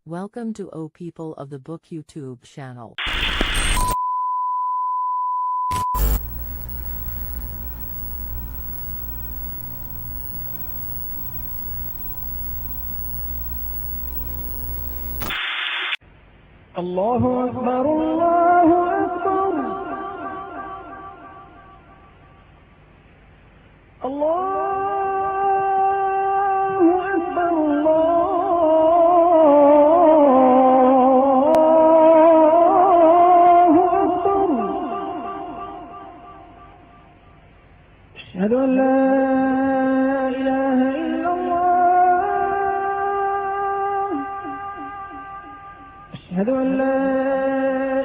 Welcome to O People of the Book YouTube channel. Allahu Akbar, Allahu Akbar. Allahu Akbar, Allahu Akbar. Ashhadu an la ilaha illallah. أشهد أن لا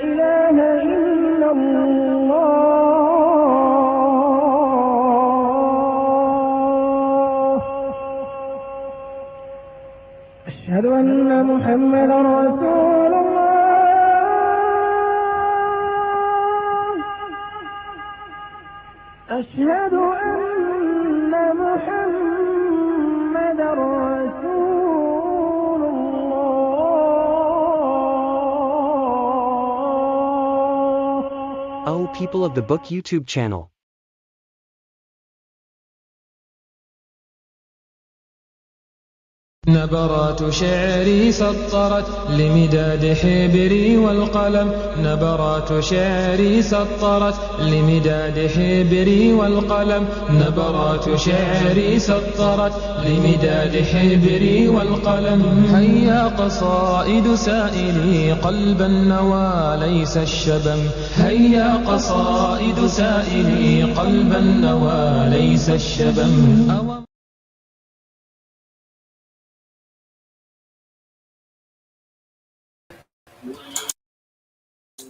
إله إلا الله أشهد أن محمدا رسول الله أشهد أن محمدا رسول O People of the Book YouTube channel. نبرات شعري سطرت لمداد حبري والقلم نبرات شعري سطرت لمداد حبري والقلم نبرات شعري سطرت لمداد حبري والقلم هيا قصائد سائلي قلب النوى ليس الشبم هيا قصائد سائلي قلب النوى ليس الشبم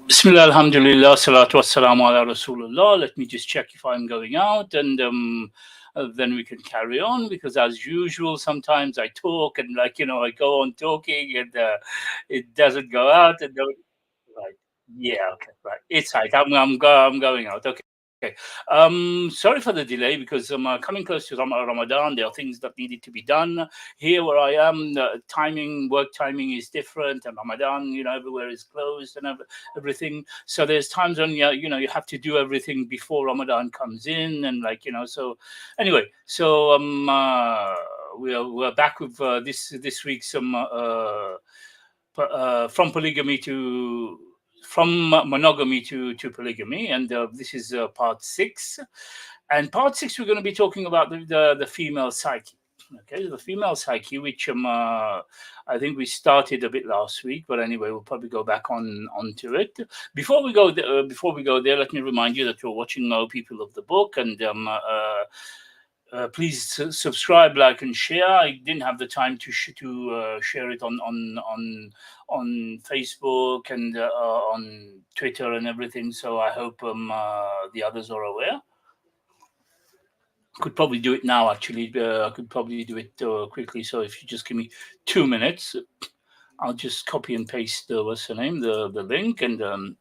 Bismillah, alhamdulillah, salatu wassalamu ala rasulullah. Let me just check if I'm going out, and then we can carry on, because as usual, sometimes I talk and I go on talking and it doesn't go out. And right, yeah, okay, right, it's right. I'm going out. Okay. Okay. Sorry for the delay, because coming close to Ramadan, there are things that needed to be done. Here where I am, work timing is different, and Ramadan, everywhere is closed and everything. So there's times when you have to do everything before Ramadan comes in, and so anyway, so we're back with this week's from monogamy to polygamy, and this is part 6. And part 6, we're going to be talking about the female psyche. Okay, the female psyche, which I think we started a bit last week, but anyway, we'll probably go back onto it. Before we go there, let me remind you that you're watching O People of the Book, and please subscribe, like, and share. I didn't have the time to share it on Facebook and on Twitter and everything, so I hope the others are aware. Could probably do it now, actually. I could probably do it quickly, so if you just give me 2 minutes, I'll just copy and paste the link, and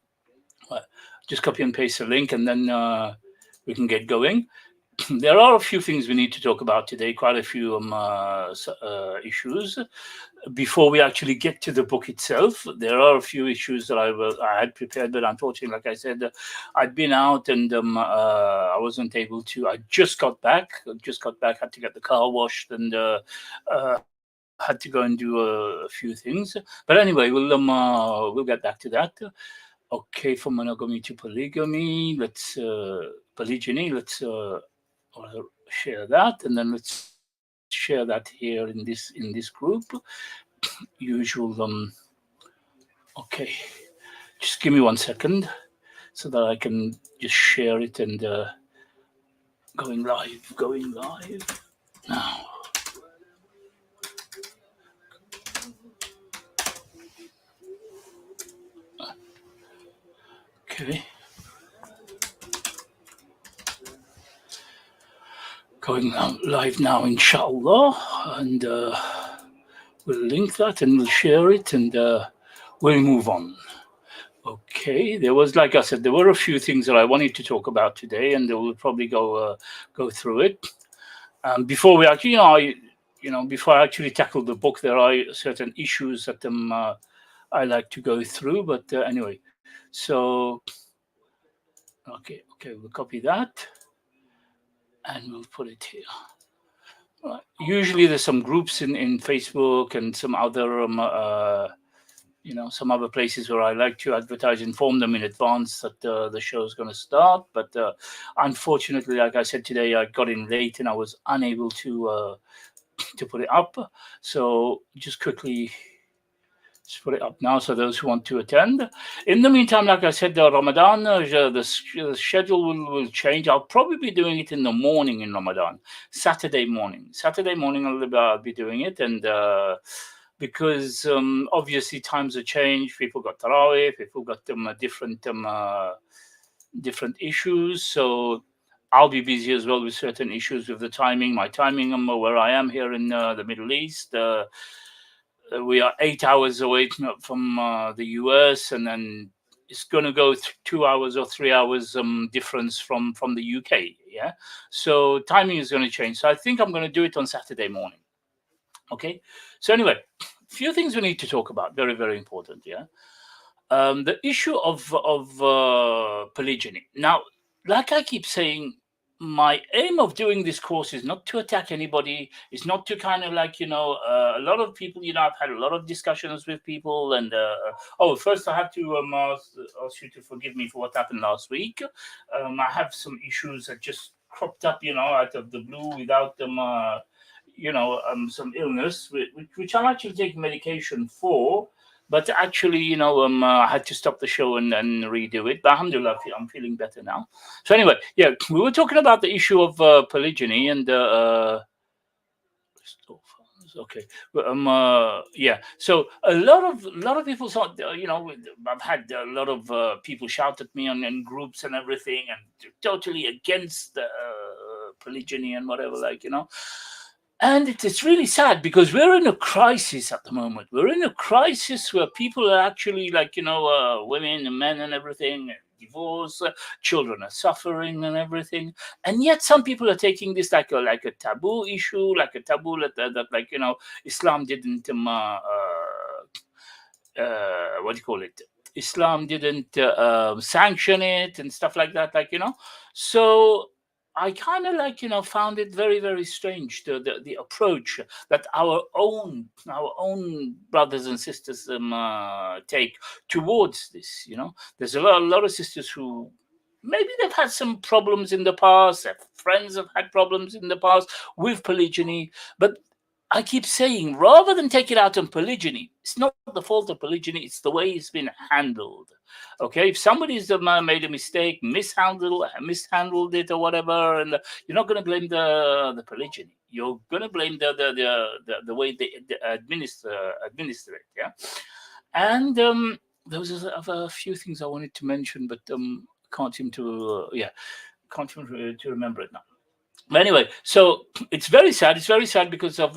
just copy and paste the link, and then we can get going. There are a few things we need to talk about today, quite a few issues. Before we actually get to the book itself, there are a few issues that I had prepared, but unfortunately, like I said, I'd been out, and I wasn't able to. I just got back, had to get the car washed, and had to go and do a few things. But anyway, we'll get back to that. Okay, from monogamy to polygamy, polygyny, let's share that, and then let's share that here in this group. Usual. Okay, just give me 1 second so that I can just share it, and going live now. Okay. Going live now, inshallah, and we'll link that and we'll share it, and we'll move on. Okay, there was, like I said, there were a few things that I wanted to talk about today, and we'll probably go through it. Before we actually, before I actually tackle the book, there are certain issues that I like to go through. But anyway, so okay, we'll copy that and we'll put it here. Right. Usually, there's some groups in Facebook and some other some other places where I like to advertise, inform them in advance that the show is going to start. But unfortunately, like I said today, I got in late and I was unable to put it up. So just quickly just put it up now so those who want to attend. In the meantime, like I said, the Ramadan, the schedule will change. I'll probably be doing it in the morning in Ramadan, Saturday morning. Saturday morning I'll be doing it, and because obviously times have changed. People got Tarawih, people got different issues. So I'll be busy as well with certain issues with the timing. My timing, where I am here in the Middle East. We are 8 hours away from the US, and then it's going to go 2 hours or 3 hours difference from the UK. Yeah, so timing is going to change. So I think I'm going to do it on Saturday morning. Okay. So anyway, a few things we need to talk about. Very, very important. Yeah. The issue of polygyny. Now, like I keep saying, my aim of doing this course is not to attack anybody. It's not to kind of like, a lot of people, I've had a lot of discussions with people. And, first I have to ask you to forgive me for what happened last week. I have some issues that just cropped up, out of the blue without them, some illness, which I'm actually taking medication for. But actually, I had to stop the show and redo it. But alhamdulillah, I'm feeling better now. So anyway, yeah, we were talking about the issue of polygyny and okay, yeah. So a lot of people thought, I've had a lot of people shout at me on groups and everything, and totally against polygyny and whatever, And it's really sad because we're in a crisis at the moment. We're in a crisis where people are actually women and men and everything, divorce, children are suffering and everything. And yet some people are taking this like a taboo issue, like a taboo that Islam didn't, what do you call it? Islam didn't sanction it and stuff like that, So I kind of found it very, very strange, the approach that our own brothers and sisters take towards this. There's a lot of sisters who maybe they've had some problems in the past. Their friends have had problems in the past with polygyny, but I keep saying, rather than take it out on polygyny, it's not the fault of polygyny, it's the way it's been handled. Okay, if somebody's made a mistake, mishandled it or whatever, and you're not going to blame the polygyny. You're going to blame the way they administer it. Yeah, and there was a few things I wanted to mention, but can't seem to remember it now. But anyway, so it's very sad. It's very sad because of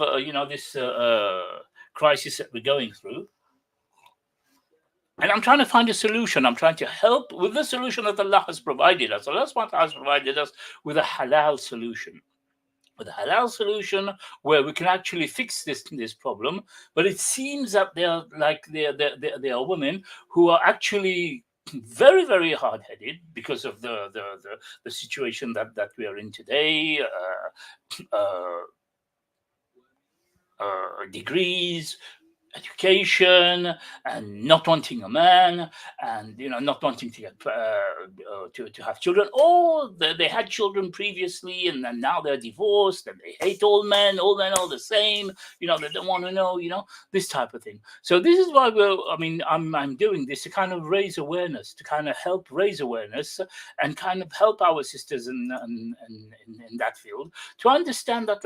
this crisis that we're going through. And I'm trying to find a solution. I'm trying to help with the solution that Allah has provided us. Allah has provided us with a halal solution. With a halal solution where we can actually fix this problem. But it seems that there are women who are actually very, very hard-headed because of the situation that we are in today. Degrees, education, and not wanting a man, and not wanting to get to have children, or they had children previously and then now they're divorced and they hate all men are the same, they don't want to know, this type of thing. So this is why I'm doing this to kind of raise awareness, to kind of help raise awareness and kind of help our sisters in that field to understand that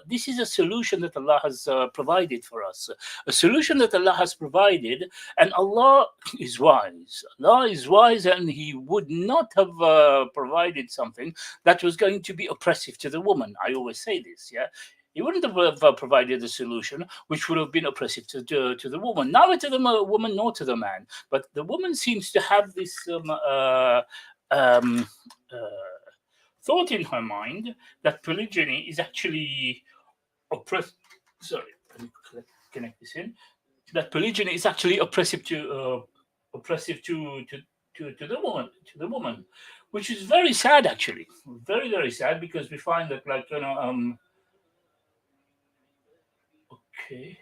this is a solution that Allah has provided for us, a solution that Allah has provided, and Allah is wise. Allah is wise, and He would not have provided something that was going to be oppressive to the woman. I always say this, yeah. He wouldn't have provided a solution which would have been oppressive to the woman, neither to the woman nor to the man. But the woman seems to have this thought in her mind that polygyny is actually sorry, let me connect this in. That polygyny is actually oppressive to the woman, which is very sad actually, very very sad, because we find that, like, okay,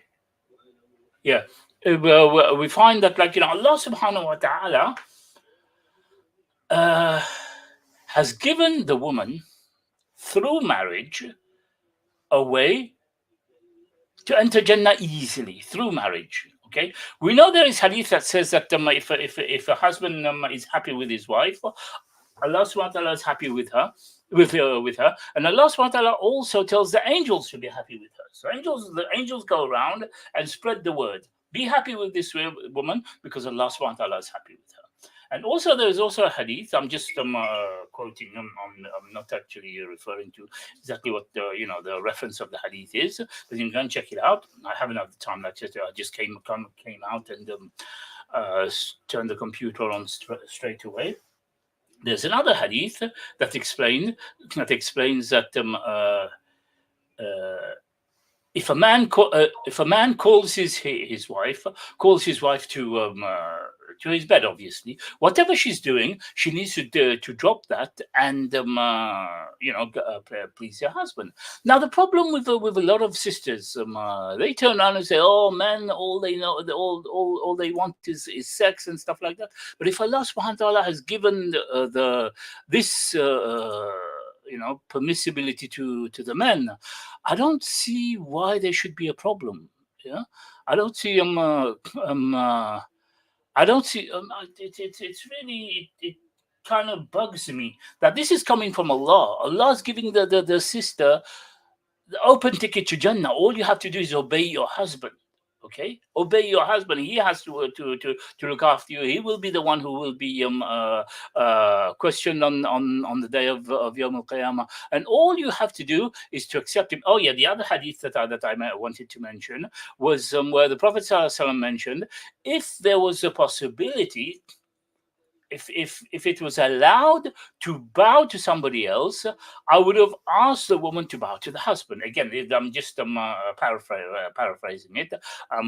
yeah, we find that, like, Allah Subhanahu wa Taala has given the woman through marriage a way to enter Jannah easily through marriage. Okay, we know there is hadith that says that if a husband is happy with his wife, Allah Subhanahu wa Taala is happy with her, and Allah Subhanahu wa Taala also tells the angels to be happy with her. So the angels go around and spread the word. Be happy with this woman because Allah Subhanahu wa Taala is happy with her. And also, there is also a hadith. I'm just quoting. I'm not actually referring to exactly what the reference of the hadith is, but you can go and check it out. I haven't had the time. I just came out and turned the computer on straight away. There's another hadith that explains that if a man calls his wife to his bed, obviously, whatever she's doing, she needs to drop that and please her husband. Now, the problem with a lot of sisters, they turn around and say, "Oh, men, all they know, all they want is sex and stuff like that." But if Allah Subhanahu wa Taala has given this permissibility to the men, I don't see why there should be a problem. Yeah, I don't see I don't see. It's really, it kind of bugs me that this is coming from Allah. Allah is giving the sister the open ticket to Jannah. All you have to do is obey your husband. Okay, obey your husband. He has to look after you. He will be the one who will be questioned on the day of Yawm al-Qiyamah. And all you have to do is to accept him. Oh yeah, the other hadith that I wanted to mention was where the Prophet ﷺ mentioned, if there was a possibility, if it was allowed to bow to somebody else, I would have asked the woman to bow to the husband. Again, I'm just paraphrasing it.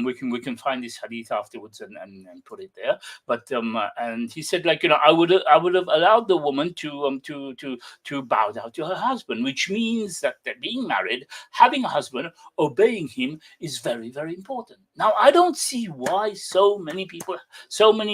We can find this hadith afterwards and put it there. But and he said, like, I would have allowed the woman to bow down to her husband, which means that being married, having a husband, obeying him is very, very important. Now, I don't see why so many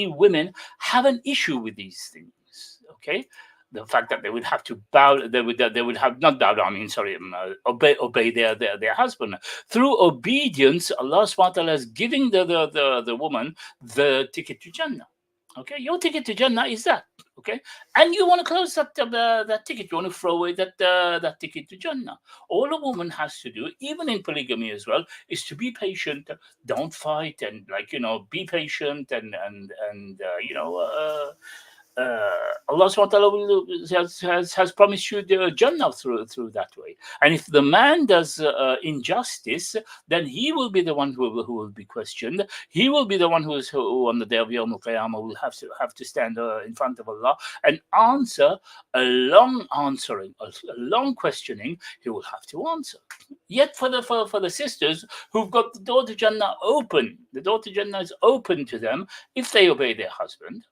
women have an issue with these things. Okay, the fact that they would have to bow, they would have not bow down. I mean, sorry, obey their husband through obedience. Allah Subhanahu wa Taala is giving the woman the ticket to Jannah. Okay, your ticket to Jannah is that. Okay, and you want to close that ticket, you want to throw away that ticket to Jannah. All a woman has to do, even in polygamy as well, is to be patient. Don't fight, and be patient, and Allah Subhanahu wa Taala has promised you the Jannah through that way. And if the man does injustice, then he will be the one who will be questioned. He will be the one who on the day of Yawm al-Qiyamah will have to stand in front of Allah and answer a long questioning. He will have to answer. Yet for the sisters who've got the door to Jannah open, the door to Jannah is open to them if they obey their husband.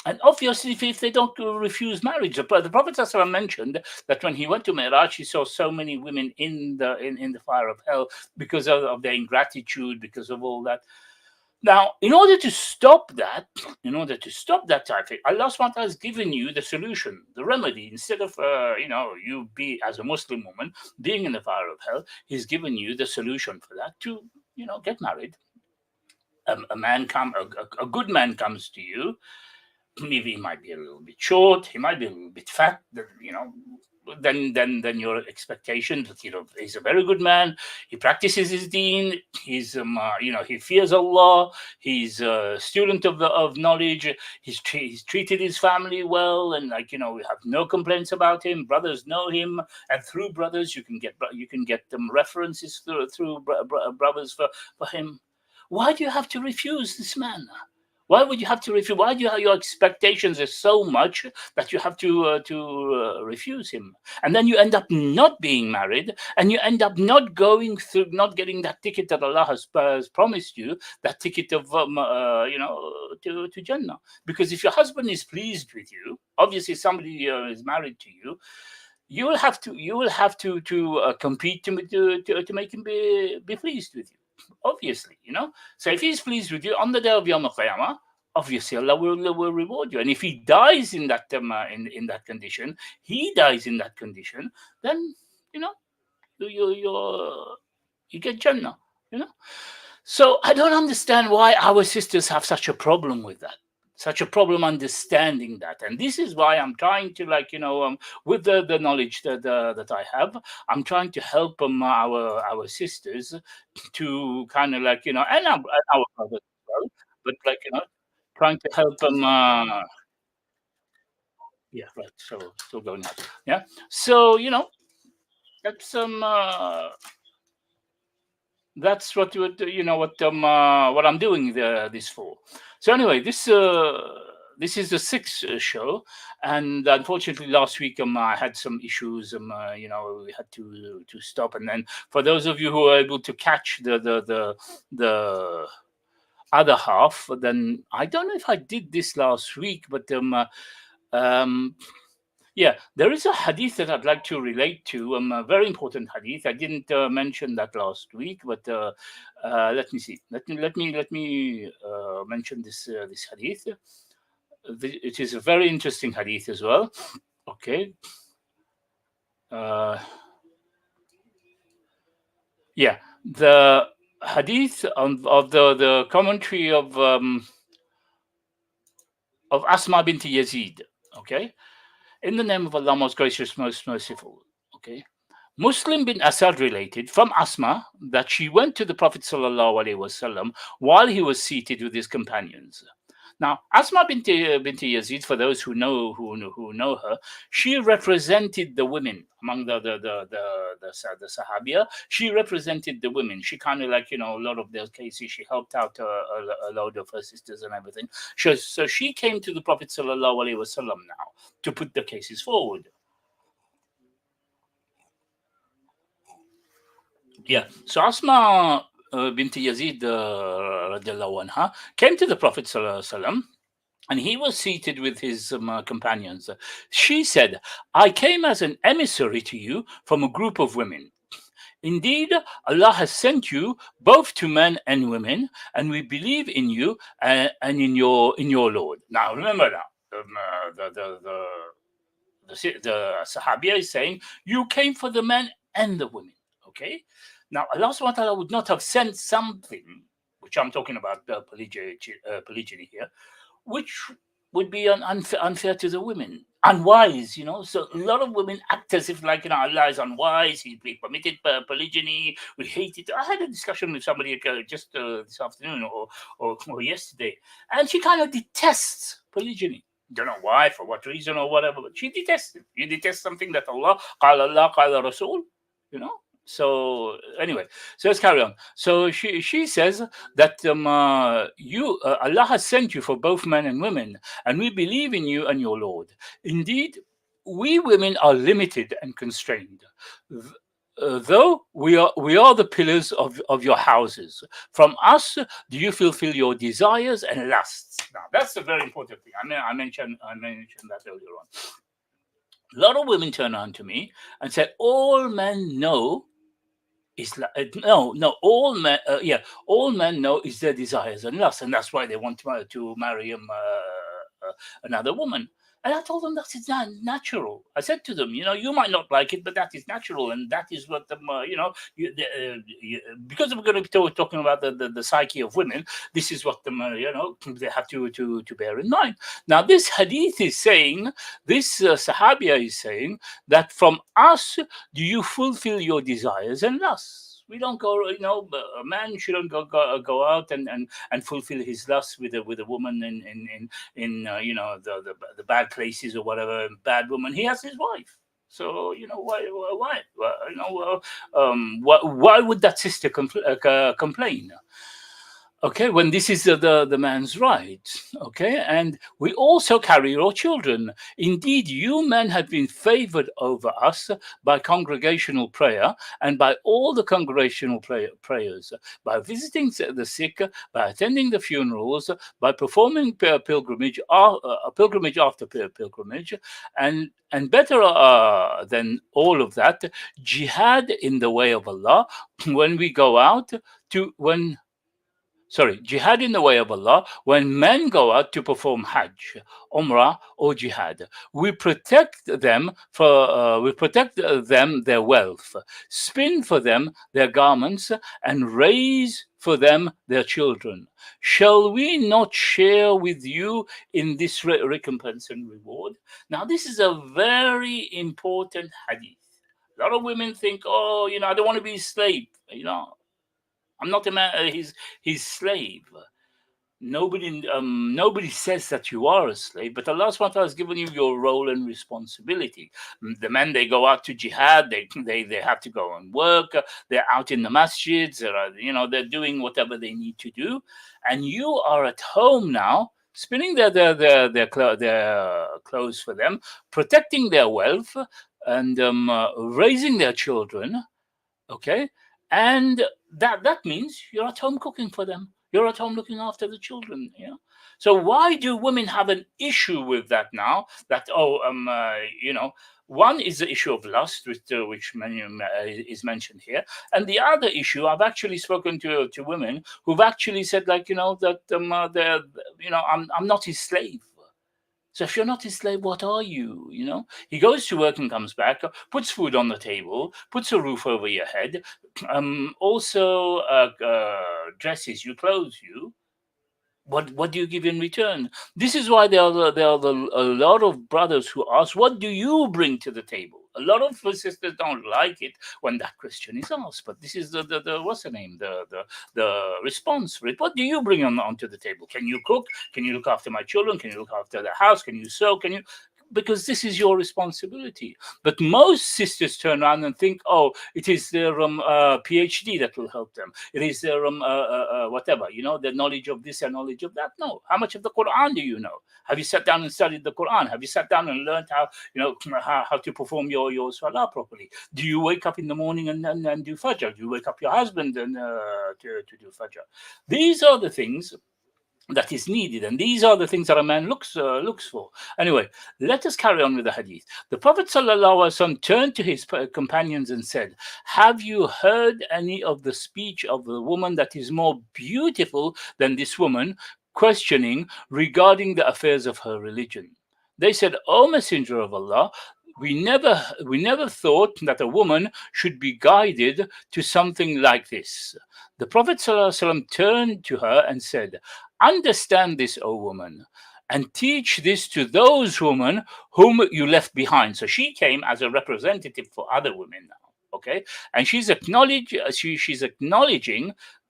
And obviously, if they don't refuse marriage, the Prophet ﷺ mentioned that when he went to Mi'raj, he saw so many women in the fire of hell because of their ingratitude, because of all that. Now, in order to stop that type thing, Allah SWT has given you the solution, the remedy. Instead of you be as a Muslim woman being in the fire of hell, He's given you the solution for that to get married. A good man comes to you. Maybe he might be a little bit short, he might be a little bit fat, than your expectation. But he's a very good man. He practices his deen. He's he fears Allah. He's a student of knowledge. He's treated his family well, and we have no complaints about him. Brothers know him, and through brothers you can get references through brothers for him. Why do you have to refuse this man? Why would you have to refuse? Why do you have your expectations are so much that you have to refuse him, and then you end up not being married, and you end up not going through, not getting that ticket that Allah has promised you, that ticket of to Jannah. Because if your husband is pleased with you, obviously somebody is married to you, you will have to compete to make him be pleased with you. Obviously, So if he's pleased with you on the day of Yom Qiyamah, obviously Allah will reward you. And if he dies in that in that condition, he dies in that condition, then you get Jannah. So I don't understand why our sisters have such a problem with that, such a problem understanding that. And this is why I'm trying to, with the knowledge that I have, I'm trying to help our sisters to kind of and our brothers as well, but trying to help them. Yeah, right. So still going out. Yeah. So that's that's what I'm doing this for. So anyway, this is the sixth show, and unfortunately last week I had some issues. We had to stop, and then for those of you who are able to catch the other half, then I don't know if I did this last week, but yeah, there is a hadith that I'd like to relate to, a very important hadith. I didn't mention that last week, but let me see. Let me mention this hadith. It is a very interesting hadith as well. Okay. Yeah, the hadith of the commentary of Asma binti Yazid. Okay. In the name of Allah, most gracious, most merciful. Okay. Muslim bin Asad related from Asma that she went to the Prophet ﷺ while he was seated with his companions. Now, Asma binti Yazid, for those who know her, she represented the women among the Sahabiya. She represented the women. She kind of a lot of their cases. She helped out a lot of her sisters and everything. So she came to the Prophet ﷺ now to put the cases forward. Yeah. So Asma binti Yazid radiallahu anha came to the Prophet ﷺ, and he was seated with his companions. She said, I came as an emissary to you from a group of women. Indeed, Allah has sent you both to men and women, and we believe in you and in your Lord. Now, remember now, the Sahabiya is saying, you came for the men and the women. Okay? Now, Allah subhanahu wa ta'ala would not have sent something, which I'm talking about polygyny here, which would be unfair to the women, unwise, So a lot of women act as if Allah is unwise. He permitted polygyny. We hate it. I had a discussion with somebody just this afternoon or yesterday, and she kind of detests polygyny. Don't know why, for what reason or whatever, but she detests it. You detest something that Allah, qala Rasul, So anyway, so let's carry on. So she says that Allah has sent you for both men and women, and we believe in you and your Lord. Indeed, we women are limited and constrained. Though we are the pillars of your houses. From us do you fulfill your desires and lusts. Now that's a very important thing. I mentioned that earlier on. A lot of women turn on to me and say, all men know is all men know is their desires and lusts, and that's why they want to marry another woman. And I told them that is not natural. I said to them, you might not like it, but that is natural, and that is what because we're going to be talking about the psyche of women. This is what they have to bear in mind. Now, this hadith is saying, this Sahabiya is saying that from us do you fulfill your desires and lusts. We don't go, a man shouldn't go out and fulfill his lust with a woman in the bad places or whatever, bad woman. He has his wife. So why would that sister complain? Okay, when this is the man's right. Okay, and we also carry your children. Indeed, you men have been favored over us by congregational prayer and by all the congregational prayers, by visiting the sick, by attending the funerals, by performing pilgrimage, a pilgrimage after pilgrimage, and better than all of that, jihad in the way of Allah when we go out to when jihad in the way of Allah, when men go out to perform Hajj, Umrah, or Jihad, we protect them their wealth, spin for them their garments, and raise for them their children. Shall we not share with you in this recompense and reward? Now, this is a very important hadith. A lot of women think, oh, I don't want to be a slave. I'm not a man, his slave. Nobody says that you are a slave, but Allah subhanahu wa ta'ala has given you your role and responsibility. The men, they go out to jihad, they have to go and work, they're out in the masjids, they're doing whatever they need to do, and you are at home now, spinning their clothes for them, protecting their wealth, and raising their children. Okay, and that means you're at home cooking for them, you're at home looking after the children. So why do women have an issue with that now? That one is the issue of lust, which is mentioned here, and the other issue, I've actually spoken to women who've actually said, like, that they're, I'm not his slave. So if you're not his slave, what are you? He goes to work and comes back, puts food on the table, puts a roof over your head, also dresses you, clothes you. What do you give in return? This is why there are a lot of brothers who ask, what do you bring to the table? A lot of sisters don't like it when that question is asked, but this is the what's the name, the response for it. What do you bring onto the table? Can you cook? Can you look after my children? Can you look after the house? Can you sew? Can you? Because this is your responsibility. But most sisters turn around and think, oh, it is their PhD that will help them. It is their whatever, the knowledge of this and knowledge of that. No. How much of the Quran do you know? Have you sat down and studied the Quran? Have you sat down and learned how to perform your salah properly? Do you wake up in the morning and do fajr? Do you wake up your husband and to do fajr? These are the things that is needed, and these are the things that a man looks for. Anyway, let us carry on with the hadith. The Prophet ﷺ turned to his companions and said, have you heard any of the speech of the woman that is more beautiful than this woman, questioning regarding the affairs of her religion? They said, O Messenger of Allah, we never thought that a woman should be guided to something like this. The Prophet ﷺ turned to her and said, understand this, O woman, and teach this to those women whom you left behind. So she came as a representative for other women now. Okay, and she's acknowledging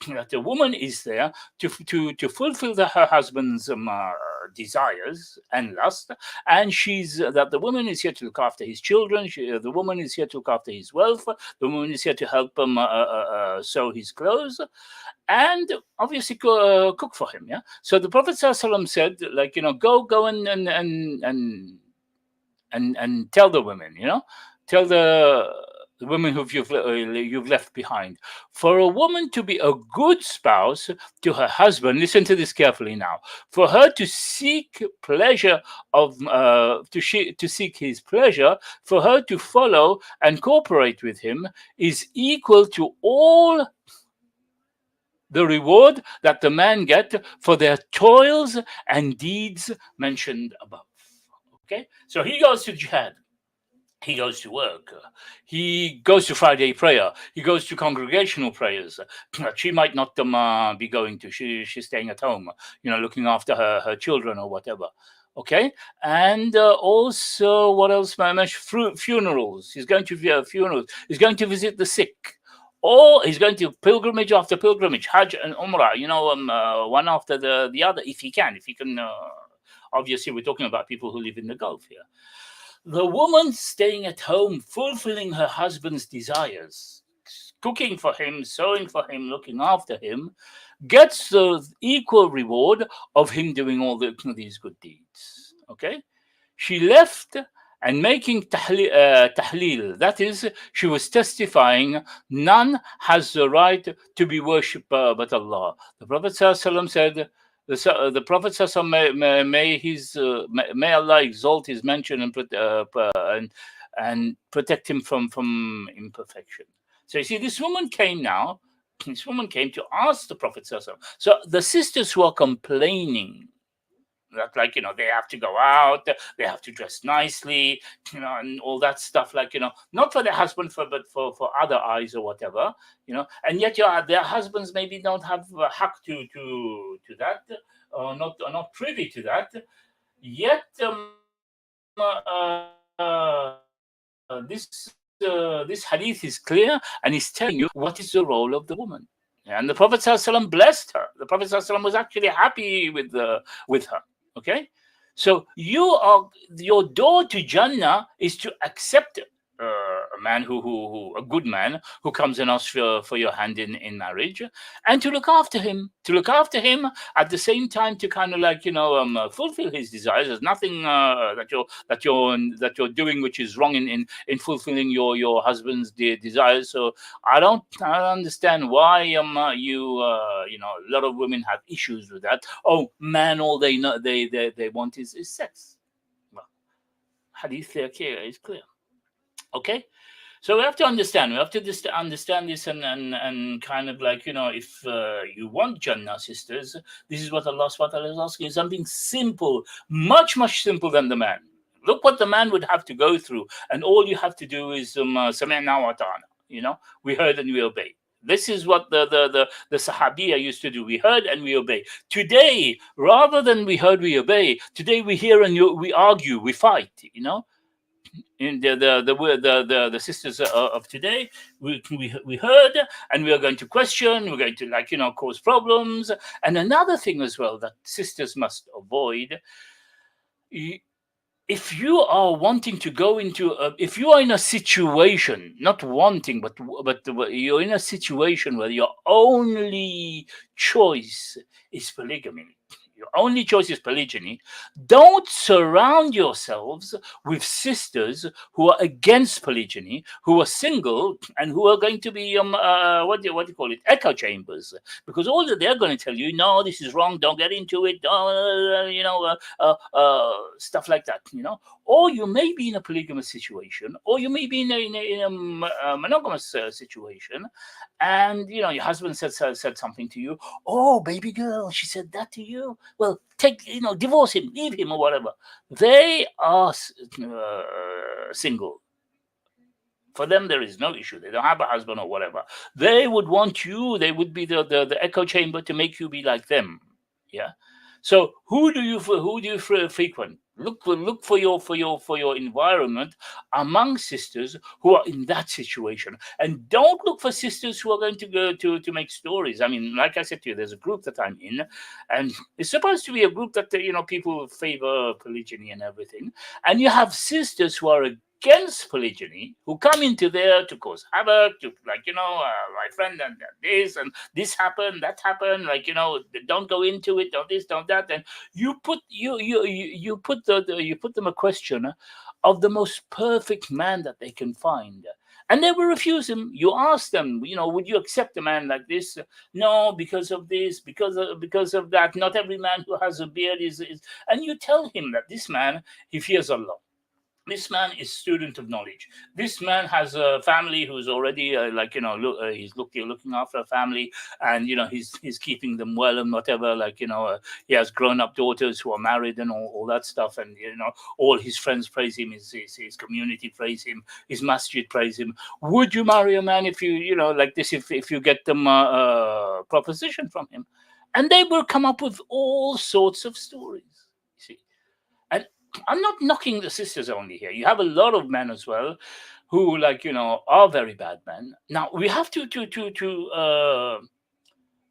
that the woman is there to fulfill her husband's desires and lust, and that the woman is here to look after his children. The woman is here to look after his wealth. The woman is here to help him sew his clothes, and obviously cook for him. Yeah. So the Prophet ﷺ said, like, go and tell the women, tell the women who you've left behind. For a woman to be a good spouse to her husband, listen to this carefully now. For her to seek pleasure to seek his pleasure, for her to follow and cooperate with him, is equal to all the reward that the man get for their toils and deeds mentioned above. Okay, so he goes to jihad. He goes to work. He goes to Friday prayer. He goes to congregational prayers. She might not be going to. She's staying at home, looking after her children or whatever. Okay, and also what else? I mentioned funerals. He's going to funerals. He's going to visit the sick. Or he's going to pilgrimage after pilgrimage, Hajj and Umrah. One after the other, if he can. Obviously, we're talking about people who live in the Gulf here. The woman staying at home, fulfilling her husband's desires, cooking for him, sewing for him, looking after him, gets the equal reward of him doing all these good deeds. Okay, she left and making tahleel. That is, she was testifying none has the right to be worshipped but Allah. The Prophet ﷺ said, the Prophet ﷺ, may Allah exalt his mention and protect him from imperfection. So you see, this woman came now. This woman came to ask the Prophet ﷺ. So the sisters who are complaining that, like, they have to go out, they have to dress nicely, and all that stuff, like, not for their husband, but for other eyes or whatever, and yet their husbands maybe don't have a haq to that, or not privy to that. Yet this hadith is clear, and is telling you what is the role of the woman. And the Prophet ﷺ blessed her. The Prophet ﷺ was actually happy with her. Okay, so your door to Jannah is to accept a man who a good man who comes and asks for your hand in marriage, and to look after him, at the same time, to kind of, like, fulfill his desires. There's nothing that you're doing which is wrong in fulfilling your husband's desires. So I don't understand why a lot of women have issues with that. Oh, man, all they know they want is sex. Well, hadith here is clear. Okay, so we have to understand. We have to just understand this, and kind of, like, if you want Jannah, sisters, this is what Allah subhanahu wa ta'ala is asking. Something simple, much simple than the man. Look what the man would have to go through, and all you have to do is sami'na wa ta'ana. We heard and we obey. This is what the Sahabiya used to do. We heard and we obey. Today, rather than we heard, we obey. Today we hear and we argue, we fight. In the sisters of today, we heard, and we are going to question. We're going to, like, cause problems. And another thing as well that sisters must avoid. If you are wanting to go into, if you are in a situation, not wanting, but you're in a situation where your only choice is polygamy, your only choice is polygyny, don't surround yourselves with sisters who are against polygyny, who are single, and who are going to be what do you call it, echo chambers, because all that they're going to tell you, no, this is wrong, don't get into it, stuff like that. Or you may be in a polygamous situation, or you may be in a monogamous situation, and your husband said something to you. Oh, baby girl, she said that to you. Well, divorce him, leave him, or whatever. They are single. For them, there is no issue. They don't have a husband or whatever. They would want you. They would be the echo chamber to make you be like them. Yeah. So who do you frequent? Look for your environment among sisters who are in that situation, and don't look for sisters who are going to go to make stories. I mean, like I said to you, there's a group that I'm in, and it's supposed to be a group that people favor polygyny and everything, and you have sisters who are against polygyny who come into there to cause havoc, to, like, my friend and this happened, that happened, like, don't go into it, don't this, don't that, and you put them a question of the most perfect man that they can find, and they will refuse him. You ask them, would you accept a man like this? No, because of this, because of that. Not every man who has a beard is, and you tell him that this man, he fears Allah. This man is student of knowledge. This man has a family who's already he's looking after a family, and he's keeping them well and whatever. He has grown up daughters who are married and all that stuff, and all his friends praise him, his community praise him, his masjid praise him. Would you marry a man if you like this, if you get them a proposition from him? And they will come up with all sorts of stories. You see. And I'm not knocking the sisters only here. You have a lot of men as well who, are very bad men. Now we have to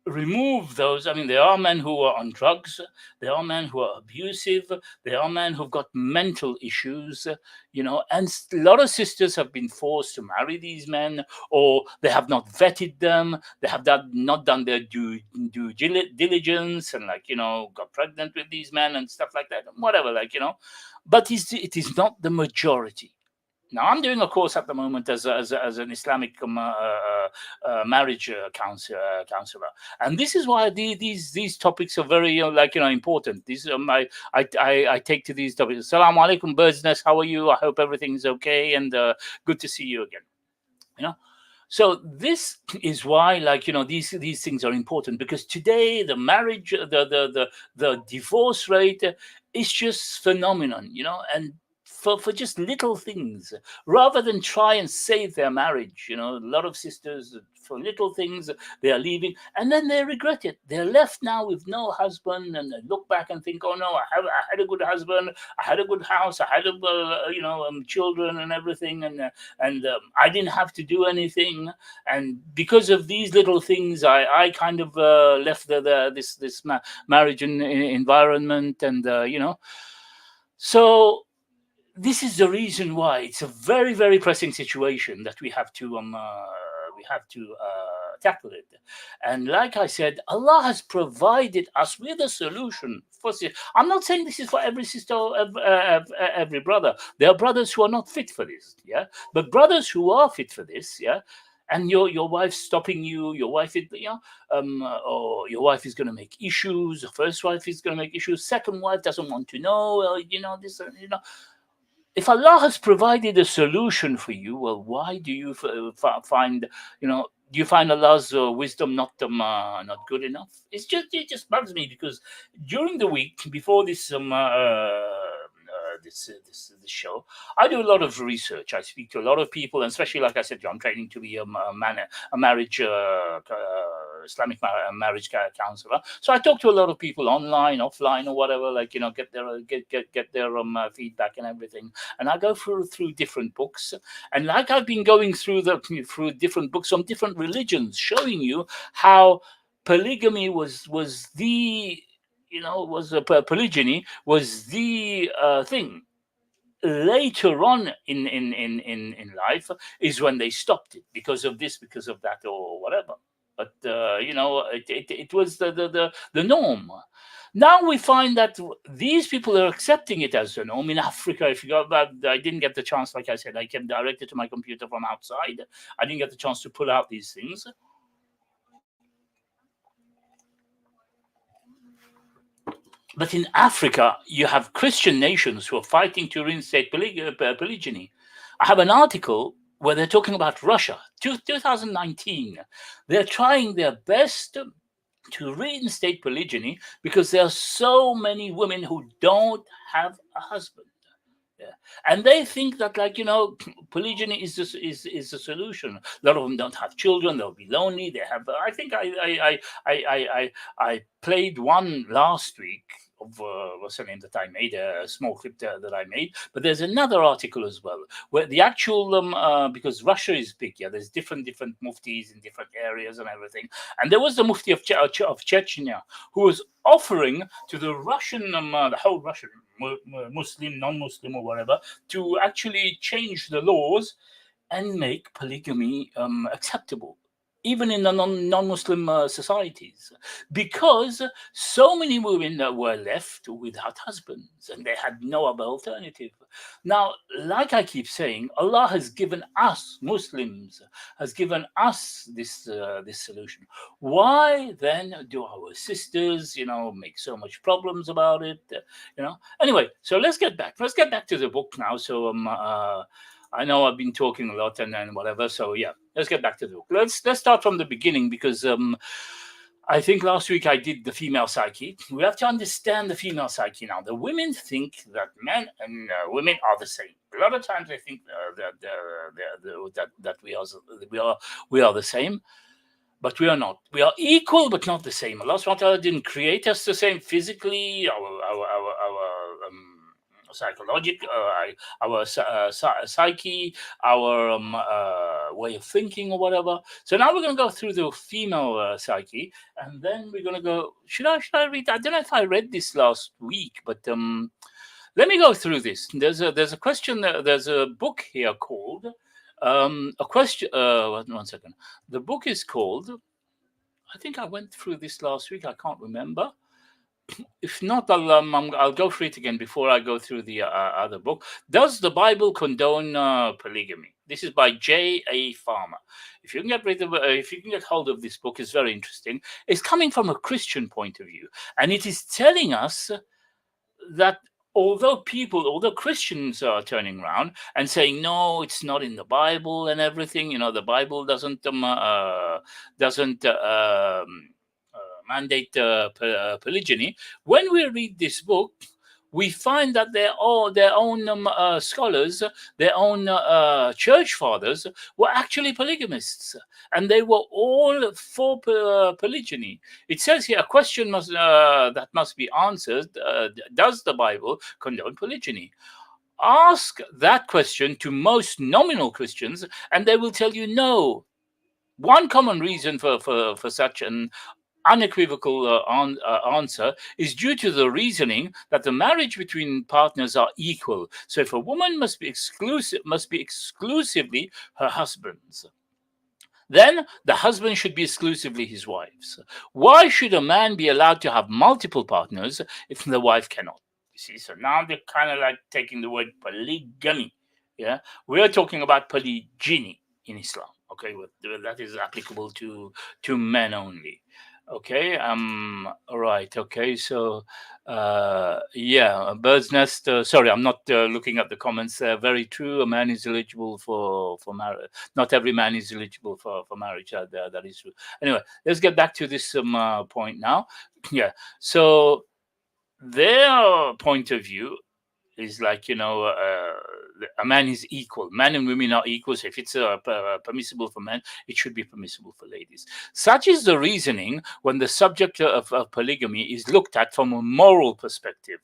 remove those. I mean, there are men who are on drugs, there are men who are abusive, there are men who've got mental issues, and a lot of sisters have been forced to marry these men, or they have not vetted them, they have not done their due diligence, and got pregnant with these men and stuff like that, whatever, but it is not the majority. Now, I'm doing a course at the moment as an Islamic marriage counselor, and this is why these topics are very important. These I take to these topics. Assalamu alaikum, Bird's Nest. How are you? I hope everything's okay, and good to see you again. So this is why, these things are important, because today the marriage, the divorce rate is just phenomenon, and for just little things, rather than try and save their marriage. A lot of sisters, for little things, they are leaving, and then they regret it. They're left now with no husband, and they look back and think, oh no, I had a good husband, I had a good house, I had children and everything, and I didn't have to do anything, and because of these little things, I kind of left this marriage environment, and so this is the reason why it's a very, very pressing situation that we have to tackle it. And like I said, Allah has provided us with a solution. I'm not saying this is for every sister or every brother. There are brothers who are not fit for this, yeah, but brothers who are fit for this, yeah. And your wife's stopping you. Your wife is, or your wife is going to make issues. The first wife is going to make issues. Second wife doesn't want to know. This. If Allah has provided a solution for you, well, why do you find, do you find Allah's wisdom not good enough? It just bugs me, because during the week before this this show, I do a lot of research. I speak to a lot of people, and especially, like I said, I'm training to be a marriage Islamic marriage counselor. So I talk to a lot of people online, offline, or whatever. Get their feedback and everything. And I go through different books, and I've been going through different books on different religions, showing you how polygamy was the polygyny was the thing. Later on in life is when they stopped it, because of this, because of that, or whatever. But it was the norm. Now we find that these people are accepting it as the norm. In Africa, if you go back, I didn't get the chance, like I said, I came directly to my computer from outside. I didn't get the chance to pull out these things. But in Africa, you have Christian nations who are fighting to reinstate polygyny. I have an article where they're talking about Russia, 2019. They're trying their best to reinstate polygyny because there are so many women who don't have a husband. Yeah. And they think that, polygyny is the solution. A lot of them don't have children; they'll be lonely. They have. I think I played one last week of what's the name that I made, a small clip that I made. But there's another article as well where the actual because Russia is big. Yeah, there's different muftis in different areas and everything. And there was the mufti of Chechnya who was offering to the Russian, the whole Russian, Muslim, non-Muslim, or whatever, to actually change the laws and make polygamy acceptable, even in the non-Muslim societies, because so many women were left without husbands and they had no other alternative. Now, like I keep saying, Allah has given us, Muslims, has given us this solution. Why then do our sisters, make so much problems about it? Anyway, so let's get back to the book now. So I know I've been talking a lot and whatever. So yeah, let's get back to the book. Let's start from the beginning, because I think last week I did the female psyche. We have to understand the female psyche now. The women think that men and women are the same. A lot of times they think that we are the same, but we are not. We are equal, but not the same. Allah subhanahu wa ta'ala didn't create us the same physically. Our psychological, our psyche, our way of thinking or whatever. So now we're going to go through the female psyche, and then we're going to go. Should I read? I don't know if I read this last week, but let me go through this. There's a question. There's a book here called a question. 1 second. The book is called. I think I went through this last week. I can't remember. If not, I'll go through it again before I go through the other book. Does the Bible condone polygamy? This is by J.A. Farmer. If you can get hold of this book, it's very interesting. It's coming from a Christian point of view, and it is telling us that although Christians are turning around and saying no, it's not in the Bible and everything, the Bible doesn't mandate polygyny. When we read this book, we find that their own scholars, their own church fathers were actually polygamists, and they were all for polygyny. It says here a question that must be answered: does the Bible condone polygyny? Ask that question to most nominal Christians, and they will tell you no. One common reason for such an unequivocal answer is due to the reasoning that the marriage between partners are equal. So if a woman must be exclusively her husband's, then the husband should be exclusively his wife's. Why should a man be allowed to have multiple partners if the wife cannot? You see, so now they're kind of like taking the word polygamy. Yeah, we're talking about polygyny in Islam. Okay, that is applicable to men only. Okay, all right. Okay, so yeah, bird's nest. Sorry, I'm not looking at the comments. Very true. A man is eligible for marriage. Not every man is eligible for marriage. That is true. Anyway, let's get back to this point now. Yeah. So their point of view is like, a man is equal. Men and women are equal. So if it's permissible for men, it should be permissible for ladies. Such is the reasoning when the subject of polygamy is looked at from a moral perspective.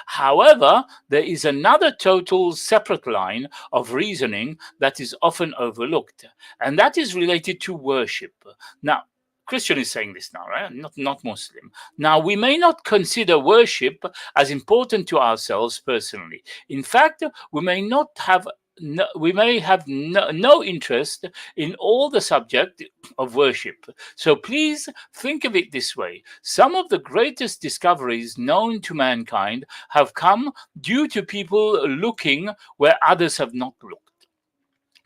However, there is another total separate line of reasoning that is often overlooked, and that is related to worship. Now, Christian is saying this now, right? Not Muslim. Now, we may not consider worship as important to ourselves personally. In fact, we may have no interest in all the subject of worship. So please think of it this way. Some of the greatest discoveries known to mankind have come due to people looking where others have not looked,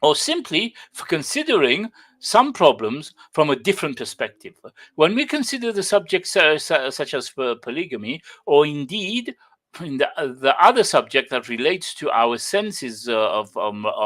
or simply for considering some problems from a different perspective. When we consider the subjects such as polygamy, or indeed in the other subject that relates to our senses of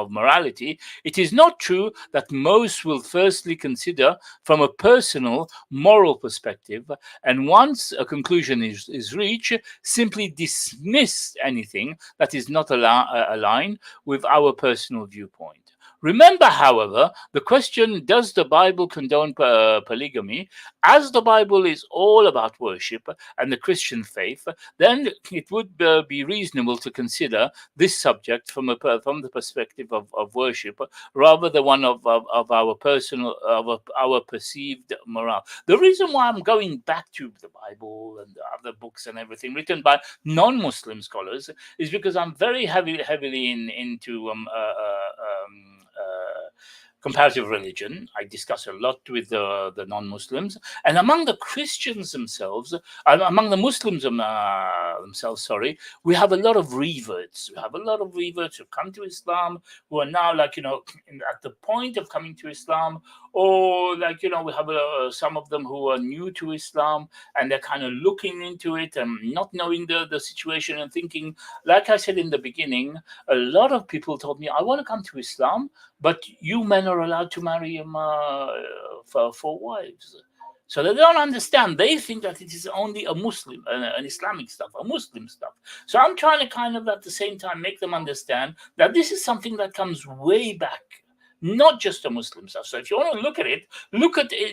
morality, it is not true that most will firstly consider from a personal moral perspective, and once a conclusion is reached, simply dismiss anything that is not aligned with our personal viewpoint. Remember, however, the question, does the Bible condone polygamy? As the Bible is all about worship and the Christian faith, then it would be reasonable to consider this subject from the perspective of worship, rather than one of our personal, of our perceived morale. The reason why I'm going back to the Bible and the other books and everything written by non-Muslim scholars is because I'm very heavily into comparative religion. I discuss a lot with the non-Muslims, and among the Christians themselves, among the Muslims themselves, we have a lot of reverts. We have a lot of reverts who come to Islam, who are now at the point of coming to Islam, or we have some of them who are new to Islam, and they're kind of looking into it and not knowing the situation and thinking, like I said in the beginning, a lot of people told me, I want to come to Islam, but you men are allowed to marry for wives. So they don't understand. They think that it is only a Muslim, an Islamic stuff, a Muslim stuff. So I'm trying to kind of at the same time make them understand that this is something that comes way back, not just a Muslim stuff. So if you want to look at it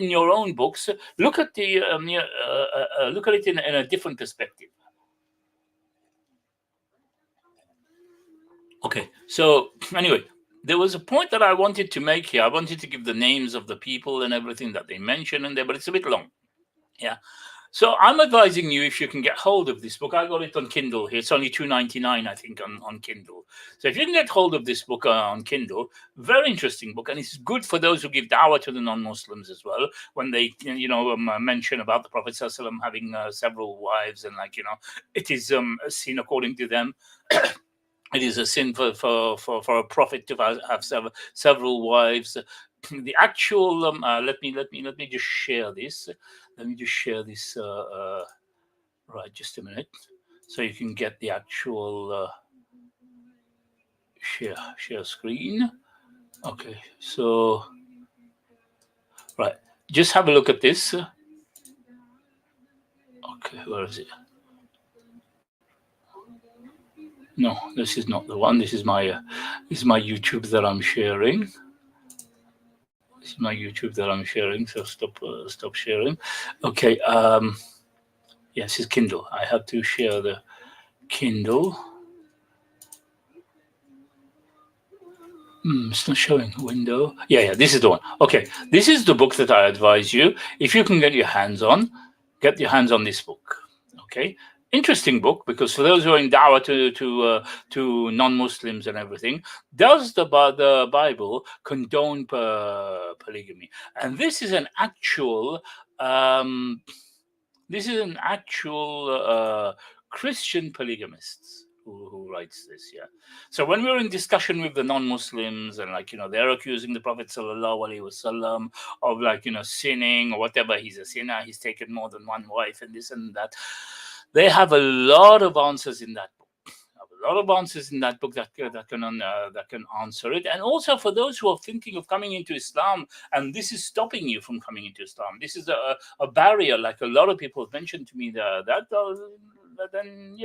in your own books. Look at look at it in a different perspective. Okay. So anyway, there was a point that I wanted to make here. I wanted to give the names of the people and everything that they mention in there, but it's a bit long. Yeah. So I'm advising you, if you can get hold of this book, I got it on Kindle here. It's only $2.99, I think, on Kindle. So if you can get hold of this book on Kindle, very interesting book, and it's good for those who give dawah to the non-Muslims as well. When they, mention about the Prophet ﷺ having several wives, and it is seen according to them. It is a sin for a prophet to have several wives. The actual let me just share this. Let me just share this. Right, just a minute, so you can get the actual share screen. Okay, so right, just have a look at this. Okay, where is it? No, this is not the one. This is my YouTube that I'm sharing. This is my YouTube that I'm sharing. So stop sharing. Okay. Yes, it's Kindle. I have to share the Kindle. It's not showing window. Yeah, this is the one. Okay, this is the book that I advise you, if you can get your hands on this book. Okay, interesting book, because for those who are in da'wah to non-Muslims and everything, does the Bible condone polygamy? And this is an actual Christian polygamist who writes this. Yeah. So when we're in discussion with the non-Muslims, and they're accusing the Prophet sallallahu alaihi wasallam of sinning or whatever, he's a sinner, he's taken more than one wife and this and that, they have a lot of answers in that book. That can answer it. And also for those who are thinking of coming into Islam, and this is stopping you from coming into Islam, this is a barrier, like a lot of people have mentioned to me then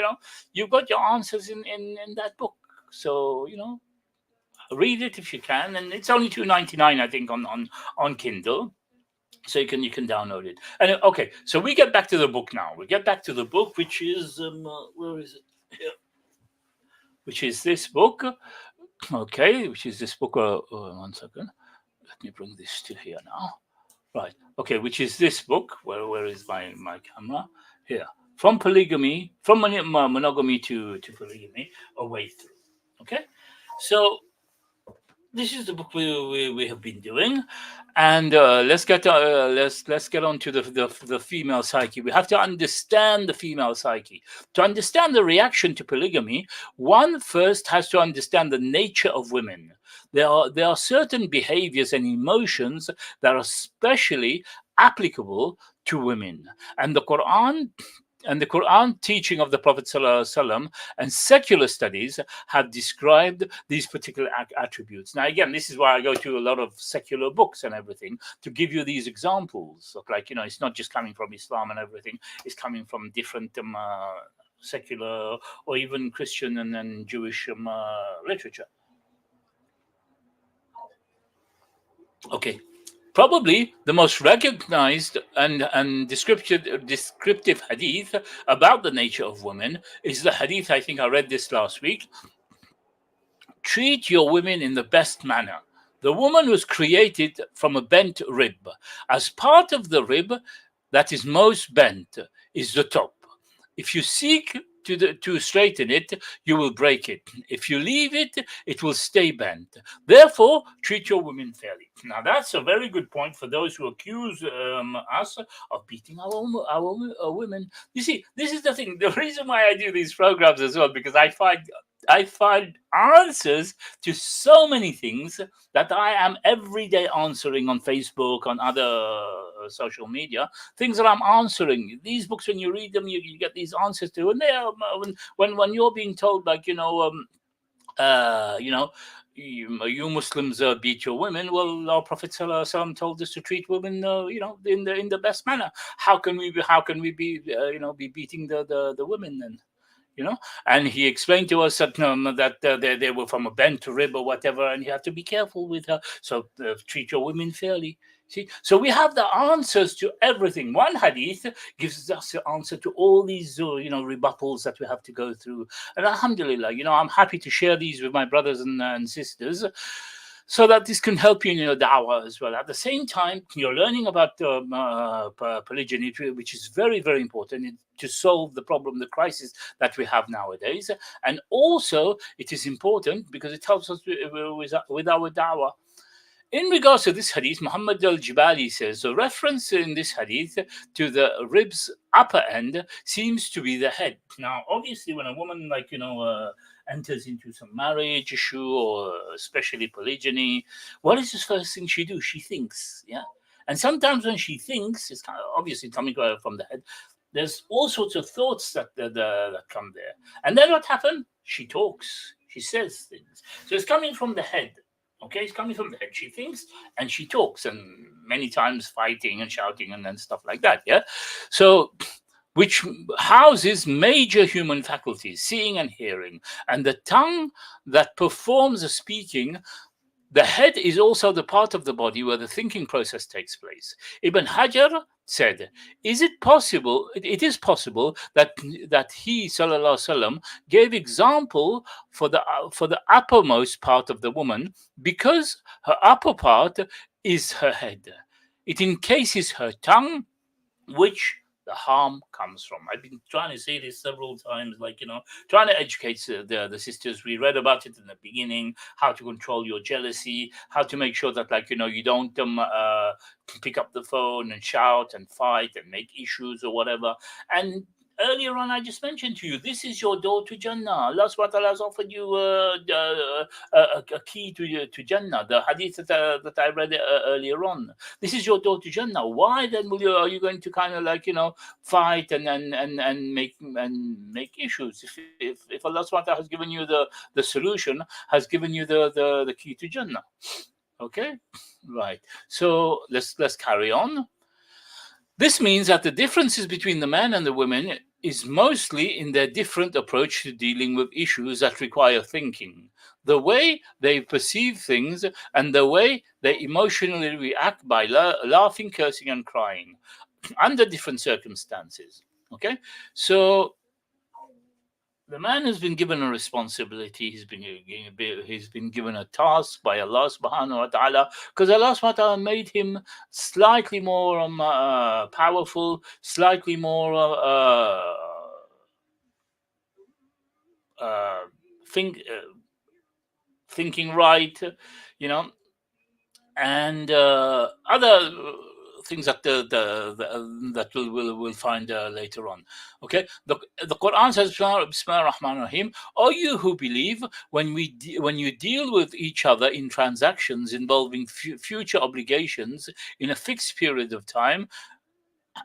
you've got your answers in that book. So read it if you can, and it's only $2.99, I think, on Kindle. So you can download it. And okay, so we get back to the book now. We get back to the book, which is where is it? Here. Which is this book. Okay, which is this book. 1 second. Let me bring this to here now. Right. Okay, which is this book. Where is my camera? Here. From monogamy to polygamy, a way through. Okay, so this is the book we have been doing, and let's get on to the female psyche. We have to understand the female psyche. To understand the reaction to polygamy, one first has to understand the nature of women. There are certain behaviors and emotions that are especially applicable to women, and the Quran teaching of the Prophet ﷺ and secular studies have described these particular attributes. Now, again, this is why I go to a lot of secular books and everything to give you these examples of, it's not just coming from Islam and everything, it's coming from different secular or even Christian and Jewish literature. Okay. Probably the most recognized and descriptive hadith about the nature of women is the hadith, I think I read this last week. Treat your women in the best manner. The woman was created from a bent rib. As part of the rib that is most bent is the top. If you seek to straighten it, you will break it. If you leave it, it will stay bent. Therefore, treat your women fairly. Now, that's a very good point for those who accuse us of beating our women. You see, this is the thing. The reason why I do these programs as well, because I find answers to so many things that I am every day answering on Facebook, on other social media, things that I'm answering. These books, when you read them, you get these answers to, and they are, when you're being told, you Muslims beat your women. Well, our Prophet ﷺ told us to treat women, in the best manner. How can we be beating the women then? And he explained to us that they were from a bent rib or whatever, and you have to be careful with her. So treat your women fairly. See, so we have the answers to everything. One hadith gives us the answer to all these, rebuttals that we have to go through. And alhamdulillah, I'm happy to share these with my brothers and sisters, so that this can help you in your da'wah as well. At the same time, you're learning about polygyny, which is very, very important to solve the problem, the crisis that we have nowadays. And also, it is important because it helps us with our da'wah. In regards to this hadith, Muhammad al-Jibali says the reference in this hadith to the ribs upper end seems to be the head. Now, obviously, when a woman enters into some marriage issue or especially polygyny, what is the first thing she do? She thinks, yeah. And sometimes when she thinks, it's kind of obviously coming from the head. There's all sorts of thoughts that come there, and then what happens? She talks. She says things. So it's coming from the head. Okay, it's coming from the head. She thinks and she talks, and many times fighting and shouting and then stuff like that. Yeah. So, which houses major human faculties, seeing and hearing, and the tongue that performs the speaking. The head is also the part of the body where the thinking process takes place. Ibn Hajar said, It is possible that he, sallallahu alaihi wasallam, gave example for the uppermost part of the woman because her upper part is her head. It encases her tongue, which the harm comes from. I've been trying to say this several times, trying to educate the sisters. We read about it in the beginning, how to control your jealousy, how to make sure that, you don't pick up the phone and shout and fight and make issues or whatever. And earlier on, I just mentioned to you, this is your door to Jannah. Allah subhanahu wa ta'ala has offered you a key to Jannah. The hadith that I read earlier on. This is your door to Jannah. Why then are you going to kind of fight and make issues? If Allah subhanahu wa ta'ala has given you the solution, has given you the key to Jannah. Okay, right. So let's carry on. This means that the differences between the men and the women is mostly in their different approach to dealing with issues that require thinking, the way they perceive things, and the way they emotionally react by laughing, cursing, and crying under different circumstances. Okay, so the man has been given a responsibility. He's been given a task by Allah subhanahu wa ta'ala, because Allah subhanahu wa ta'ala made him slightly more powerful, slightly more thinking right, and other things that that we'll find later on. Okay, the Quran says, Bismillahir Rahmanir Rahim, "O you who believe, when you deal with each other in transactions involving future obligations in a fixed period of time,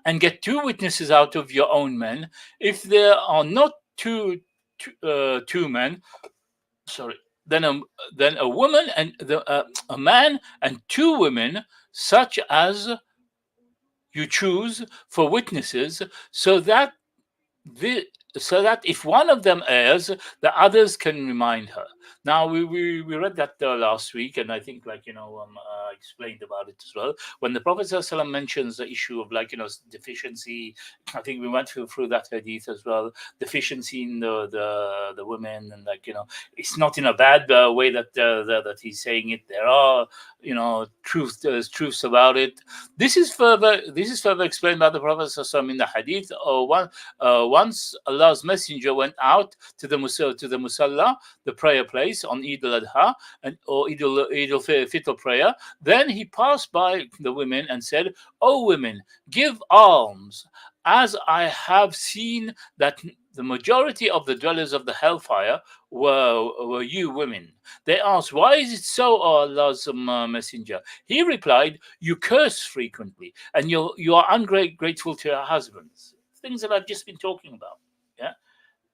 and get two witnesses out of your own men, if there are not two men, then a woman and a man and two women, such as you choose for witnesses, so that if one of them errs, the others can remind her." Now we read that last week, and I think explained about it as well. When the Prophet ﷺ mentions the issue of deficiency, I think we went through that hadith as well. Deficiency in the women, and it's not in a bad way that he's saying it. There are there's truths about it. This is further explained by the Prophet ﷺ in the hadith. Once Allah's messenger went out to the musalla, the prayer place on Eid al-Adha or Eid al-Fitr prayer. Then he passed by the women and said, "O women, give alms, as I have seen that the majority of the dwellers of the hellfire were you women." They asked, "Why is it so, O Allah's messenger?" He replied, "You curse frequently, and you are ungrateful to your husbands." Things that I've just been talking about. Yeah.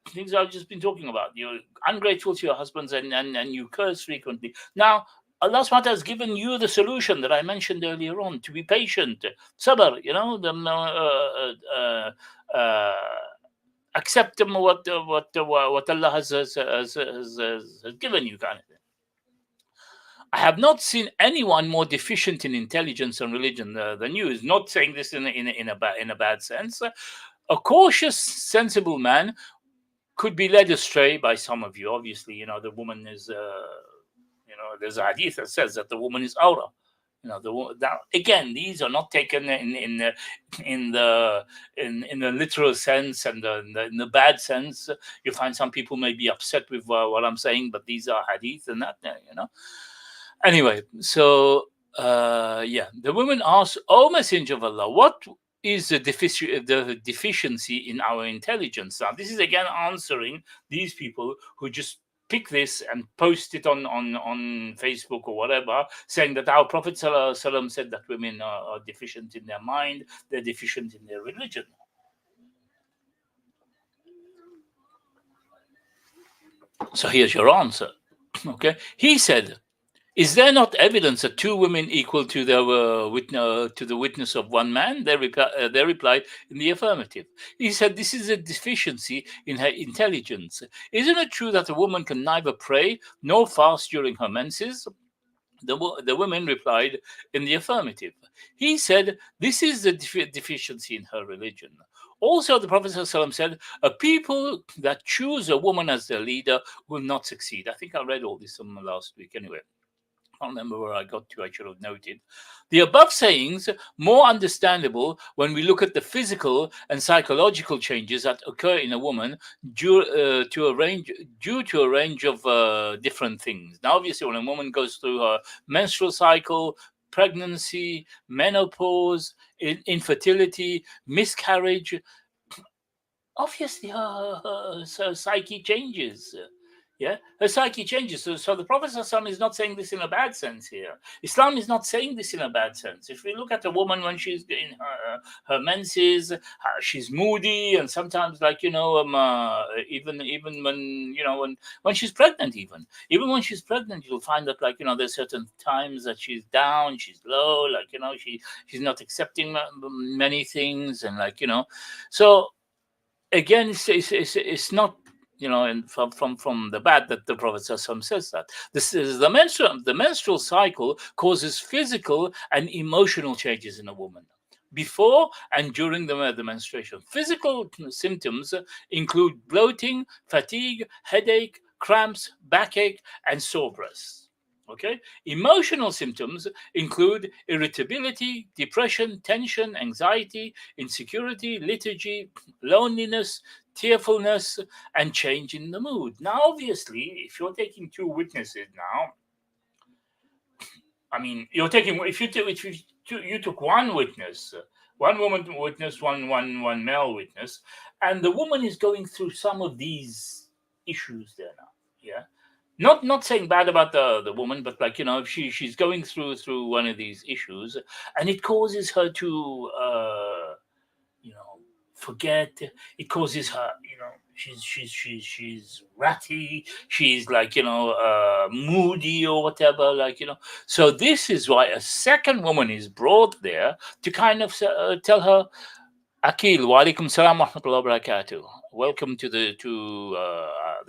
Things I've just been talking about. You're ungrateful to your husbands, and you curse frequently. Now, Allah SWT has given you the solution that I mentioned earlier on, to be patient, sabr, accept what Allah has given you, kind of thing. I have not seen anyone more deficient in intelligence and religion than you. Is not saying this in a bad sense. A cautious, sensible man could be led astray by some of you. Obviously, the woman is, there's a hadith that says that the woman is aura. Now, again, these are not taken in the literal sense and in the bad sense. You find some people may be upset with what I'm saying, but these are hadith and that, Anyway, so the woman asks, "O Messenger of Allah, what is the deficiency in our intelligence?" Now, this is again answering these people who just pick this and post it on Facebook or whatever, saying that our Prophet ﷺ said that women are deficient in their mind, they're deficient in their religion. So here's your answer. Okay, he said, "Is there not evidence that two women equal to the witness of one man?" They replied in the affirmative. He said, "This is a deficiency in her intelligence. Isn't it true that a woman can neither pray nor fast during her menses?" The women replied in the affirmative. He said, "This is the deficiency in her religion." Also, the Prophet ﷺ said, "A people that choose a woman as their leader will not succeed." I think I read all this last week anyway. I can't remember where I got to. I should have noted. The above sayings more understandable when we look at the physical and psychological changes that occur in a woman due to a range of different things. Now, obviously, when a woman goes through her menstrual cycle, pregnancy, menopause, infertility, miscarriage, obviously her psyche changes. Yeah, her psyche changes. So the Prophet ﷺ is not saying this in a bad sense here. Islam is not saying this in a bad sense. If we look at a woman when she's in her menses, she's moody, and sometimes, even when she's pregnant, even when she's pregnant, you'll find that there's certain times that she's down, she's low, she's not accepting many things, and so again, it's not. And from the bad that the Prophet ﷺ says that this is the menstrual cycle causes physical and emotional changes in a woman before and during the menstruation. Physical symptoms include bloating, fatigue, headache, cramps, backache, and sore breasts. Okay. Emotional symptoms include irritability, depression, tension, anxiety, insecurity, lethargy, loneliness, tearfulness, and change in the mood. Now, obviously, if you're taking two witnesses now, I mean, you took one witness, one woman witness, one male witness, and the woman is going through some of these issues there now. Yeah. Not saying bad about the woman, but if she's going through one of these issues, and it causes her to forget. It causes her, she's ratty. She's moody or whatever. So this is why a second woman is brought there to kind of tell her, Akil, wa alaikum salam wa rahmatullahi wa barakatuh. Welcome to the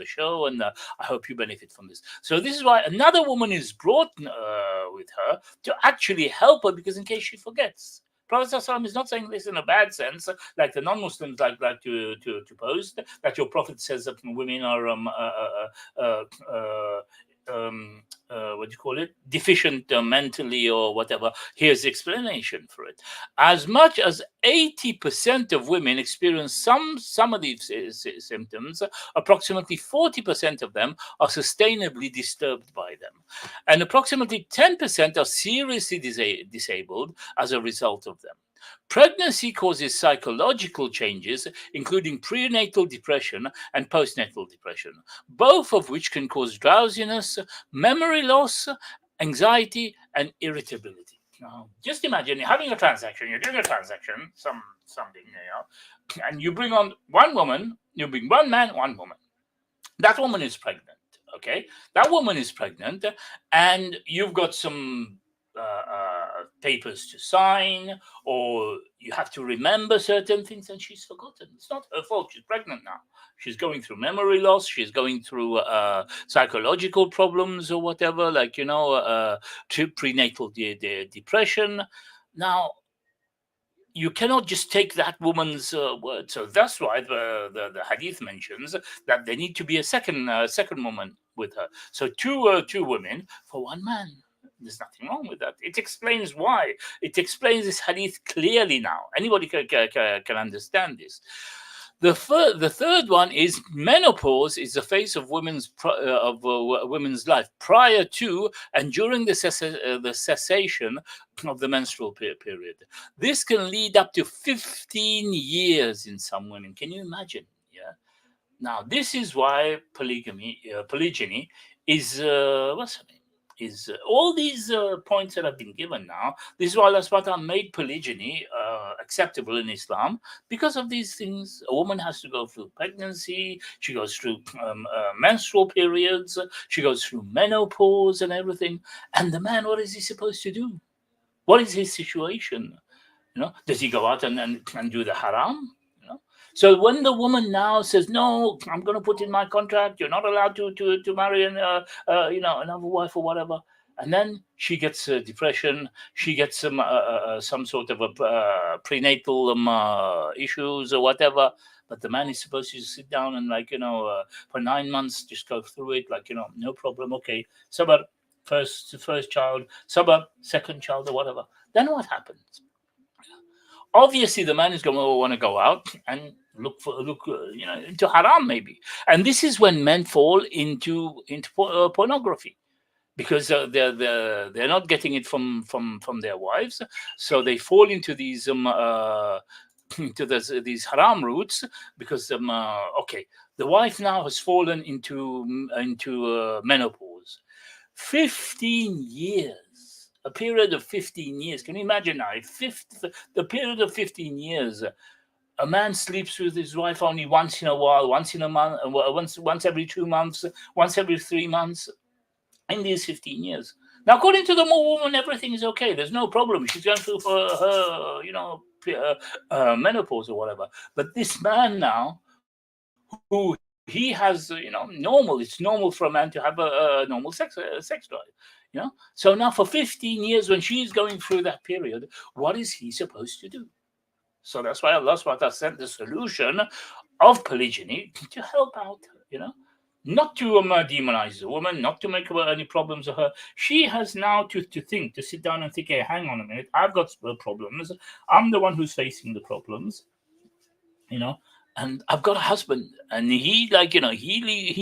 show, and I hope you benefit from this. So this is why another woman is brought with her to actually help her, because in case she forgets. Prophet ﷺ is not saying this in a bad sense, like the non-Muslims like to post, that your Prophet says that women are what do you call it, deficient mentally or whatever. Here's the explanation for it. As much as 80% of women experience some of these symptoms, approximately 40% of them are sustainably disturbed by them, and approximately 10% are seriously disabled as a result of them. Pregnancy causes psychological changes, including prenatal depression and postnatal depression, both of which can cause drowsiness, memory loss, anxiety, and irritability. Now, just imagine having a transaction. You're doing a transaction, something, and you bring on one woman, you bring one man, one woman. That woman is pregnant. Okay, that woman is pregnant, and you've got some papers to sign, or you have to remember certain things, and she's forgotten. It's not her fault. She's pregnant now. She's going through memory loss. She's going through psychological problems or whatever, like, prenatal depression. Now, you cannot just take that woman's word. So that's why the hadith mentions that there need to be a second woman with her. So two women for one man. There's nothing wrong with that. It explains why. It explains this hadith clearly now. Anybody can understand this. The third one is menopause is the phase of women's life prior to and during the cessation of the menstrual period. This can lead up to 15 years in some women. Can you imagine? Yeah. Now, this is why polygyny is what's her name? Is all these points that have been given now. This is why Allah subhanahu wa ta'ala made polygyny acceptable in Islam, because of these things. A woman has to go through pregnancy, she goes through menstrual periods, she goes through menopause and everything. And the man, what is he supposed to do? What is his situation? Does he go out and do the haram? So when the woman now says, no, I'm going to put in my contract, you're not allowed to marry another wife or whatever, and then she gets depression, she gets some sort of a prenatal issues or whatever, but the man is supposed to sit down and for 9 months just go through it, no problem, okay, sabr, first child, sabr, second child or whatever. Then what happens? Obviously, the man is going to want to go out and look into haram maybe, and this is when men fall into pornography, because they're not getting it from their wives, so they fall into these these haram routes, because the wife now has fallen into menopause. 15 years. A period of 15 years. Can you imagine now? The period of 15 years, a man sleeps with his wife only once in a while, once in a month, once every 2 months, once every 3 months, in these 15 years. Now, according to the woman, everything is okay. There's no problem. She's going through for her, menopause or whatever. But this man now, who he has, normal. It's normal for a man to have a normal sex drive. So now for 15 years, when she's going through that period, what is he supposed to do? So that's why Allah subhanahu wa ta'ala sent the solution of polygyny to help out, not to demonize the woman, not to make any problems of her. She has now to sit down and think, hey, hang on a minute, I've got problems. I'm the one who's facing the problems, and I've got a husband, and he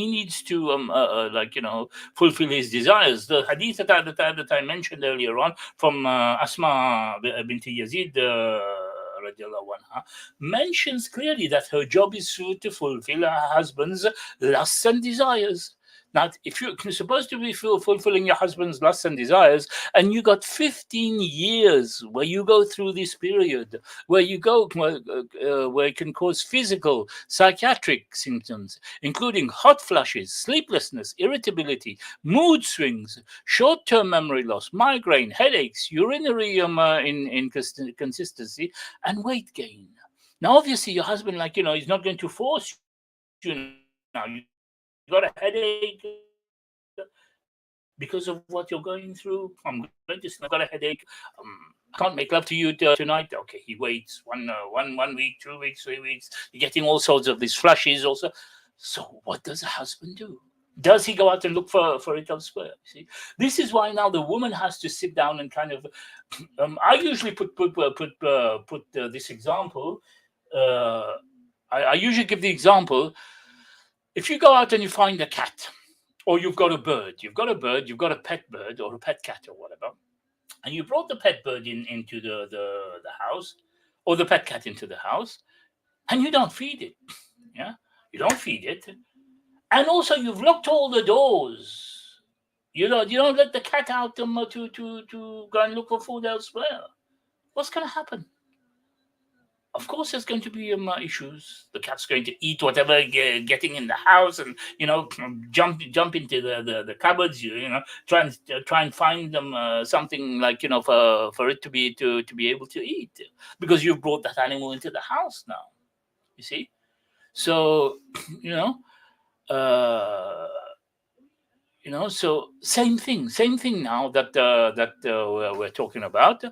needs to fulfill his desires. The hadith that I mentioned earlier on from Asma binti Yazid radiallahu anha mentions clearly that her job is to fulfill her husband's lusts and desires. Now, if you're supposed to be fulfilling your husband's lusts and desires, and you got 15 years where you go through this period, where you go, where it can cause physical, psychiatric symptoms, including hot flushes, sleeplessness, irritability, mood swings, short-term memory loss, migraine, headaches, urinary inconsistency, and weight gain. Now, obviously, your husband, he's not going to force you now. You got a headache because of what you're going through. I'm going to say I've got a headache. I can't make love to you tonight. Okay, he waits 1 week, 2 weeks, 3 weeks. You're getting all sorts of these flushes also. So what does a husband do? Does he go out and look for it elsewhere? See, this is why now the woman has to sit down and kind of. I usually put this example. I usually give the example. If you go out and you find a cat, or you've got a pet bird or a pet cat or whatever, and you brought the pet bird into the house, or the pet cat into the house, and you don't feed it, you don't feed it, and also you've locked all the doors. You don't let the cat out to go and look for food elsewhere. What's going to happen? of course there's going to be issues. The cat's going to eat whatever getting in the house, and jump into the cupboards. Try and find them something like for it to be able to eat, because you've brought that animal into the house now. You see, so you know. So same thing now that we're talking about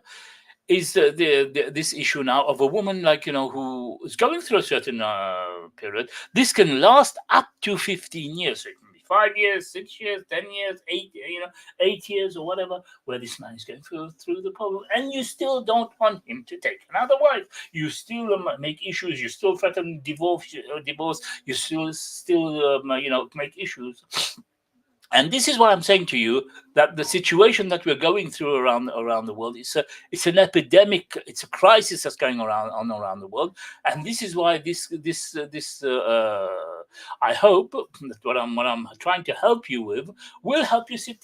is this issue now of a woman, like who is going through a certain period. This can last up to 15 years. So it can be 5 years, 6 years, 10 years, 8 years or whatever, where this man is going through the problem, and you still don't want him to take another wife. You still make issues. You still threaten divorce. You still make issues. And this is what I'm saying to you, that the situation that we're going through around the world it's an epidemic, it's a crisis that's going around the world, and this is why this I hope that what I'm trying to help you with will help you sit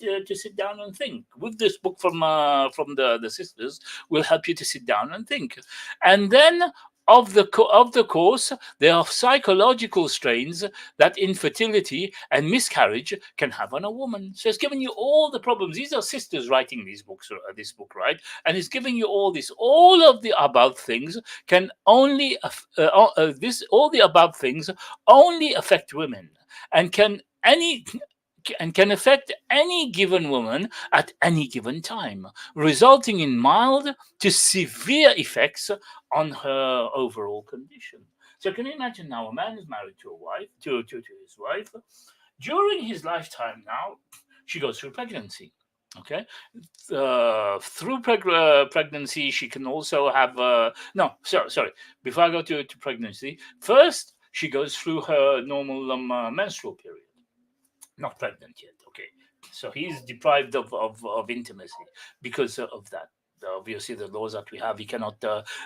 down and think. With this book from the sisters, will help you to sit down and think, and then. Of the course, there are psychological strains that infertility and miscarriage can have on a woman. So it's giving you all the problems. These are sisters writing this book, right? And it's giving you all this. All of the above things can only all the above things only affect women, and can affect any given woman at any given time, resulting in mild to severe effects on her overall condition. So can you imagine now, a man is married to a wife, to his wife. During his lifetime now, she goes through pregnancy. Okay, through pregnancy, she can also have no. Sorry. Before I go to pregnancy, first she goes through her normal menstrual period. Not pregnant yet. Okay, so he's deprived of intimacy because of that. Obviously, the laws that we have, he cannot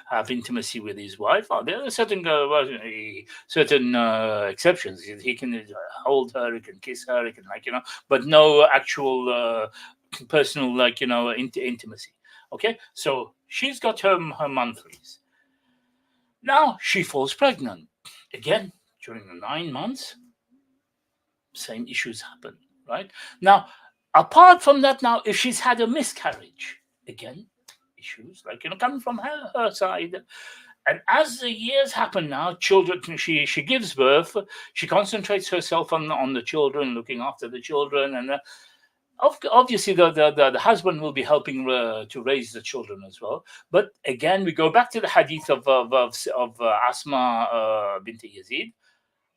have intimacy with his wife. There are certain exceptions. He can hold her, he can kiss her, he can but no actual personal intimacy. Okay, so she's got her monthlies. Now she falls pregnant again during the 9 months. Same issues happen, right? Now, apart from that, now if she's had a miscarriage, again, issues coming from her side. And as the years happen now, children, she gives birth, she concentrates herself on the children, looking after the children, and obviously the husband will be helping to raise the children as well. But again, we go back to the hadith of Asma bint Yazid,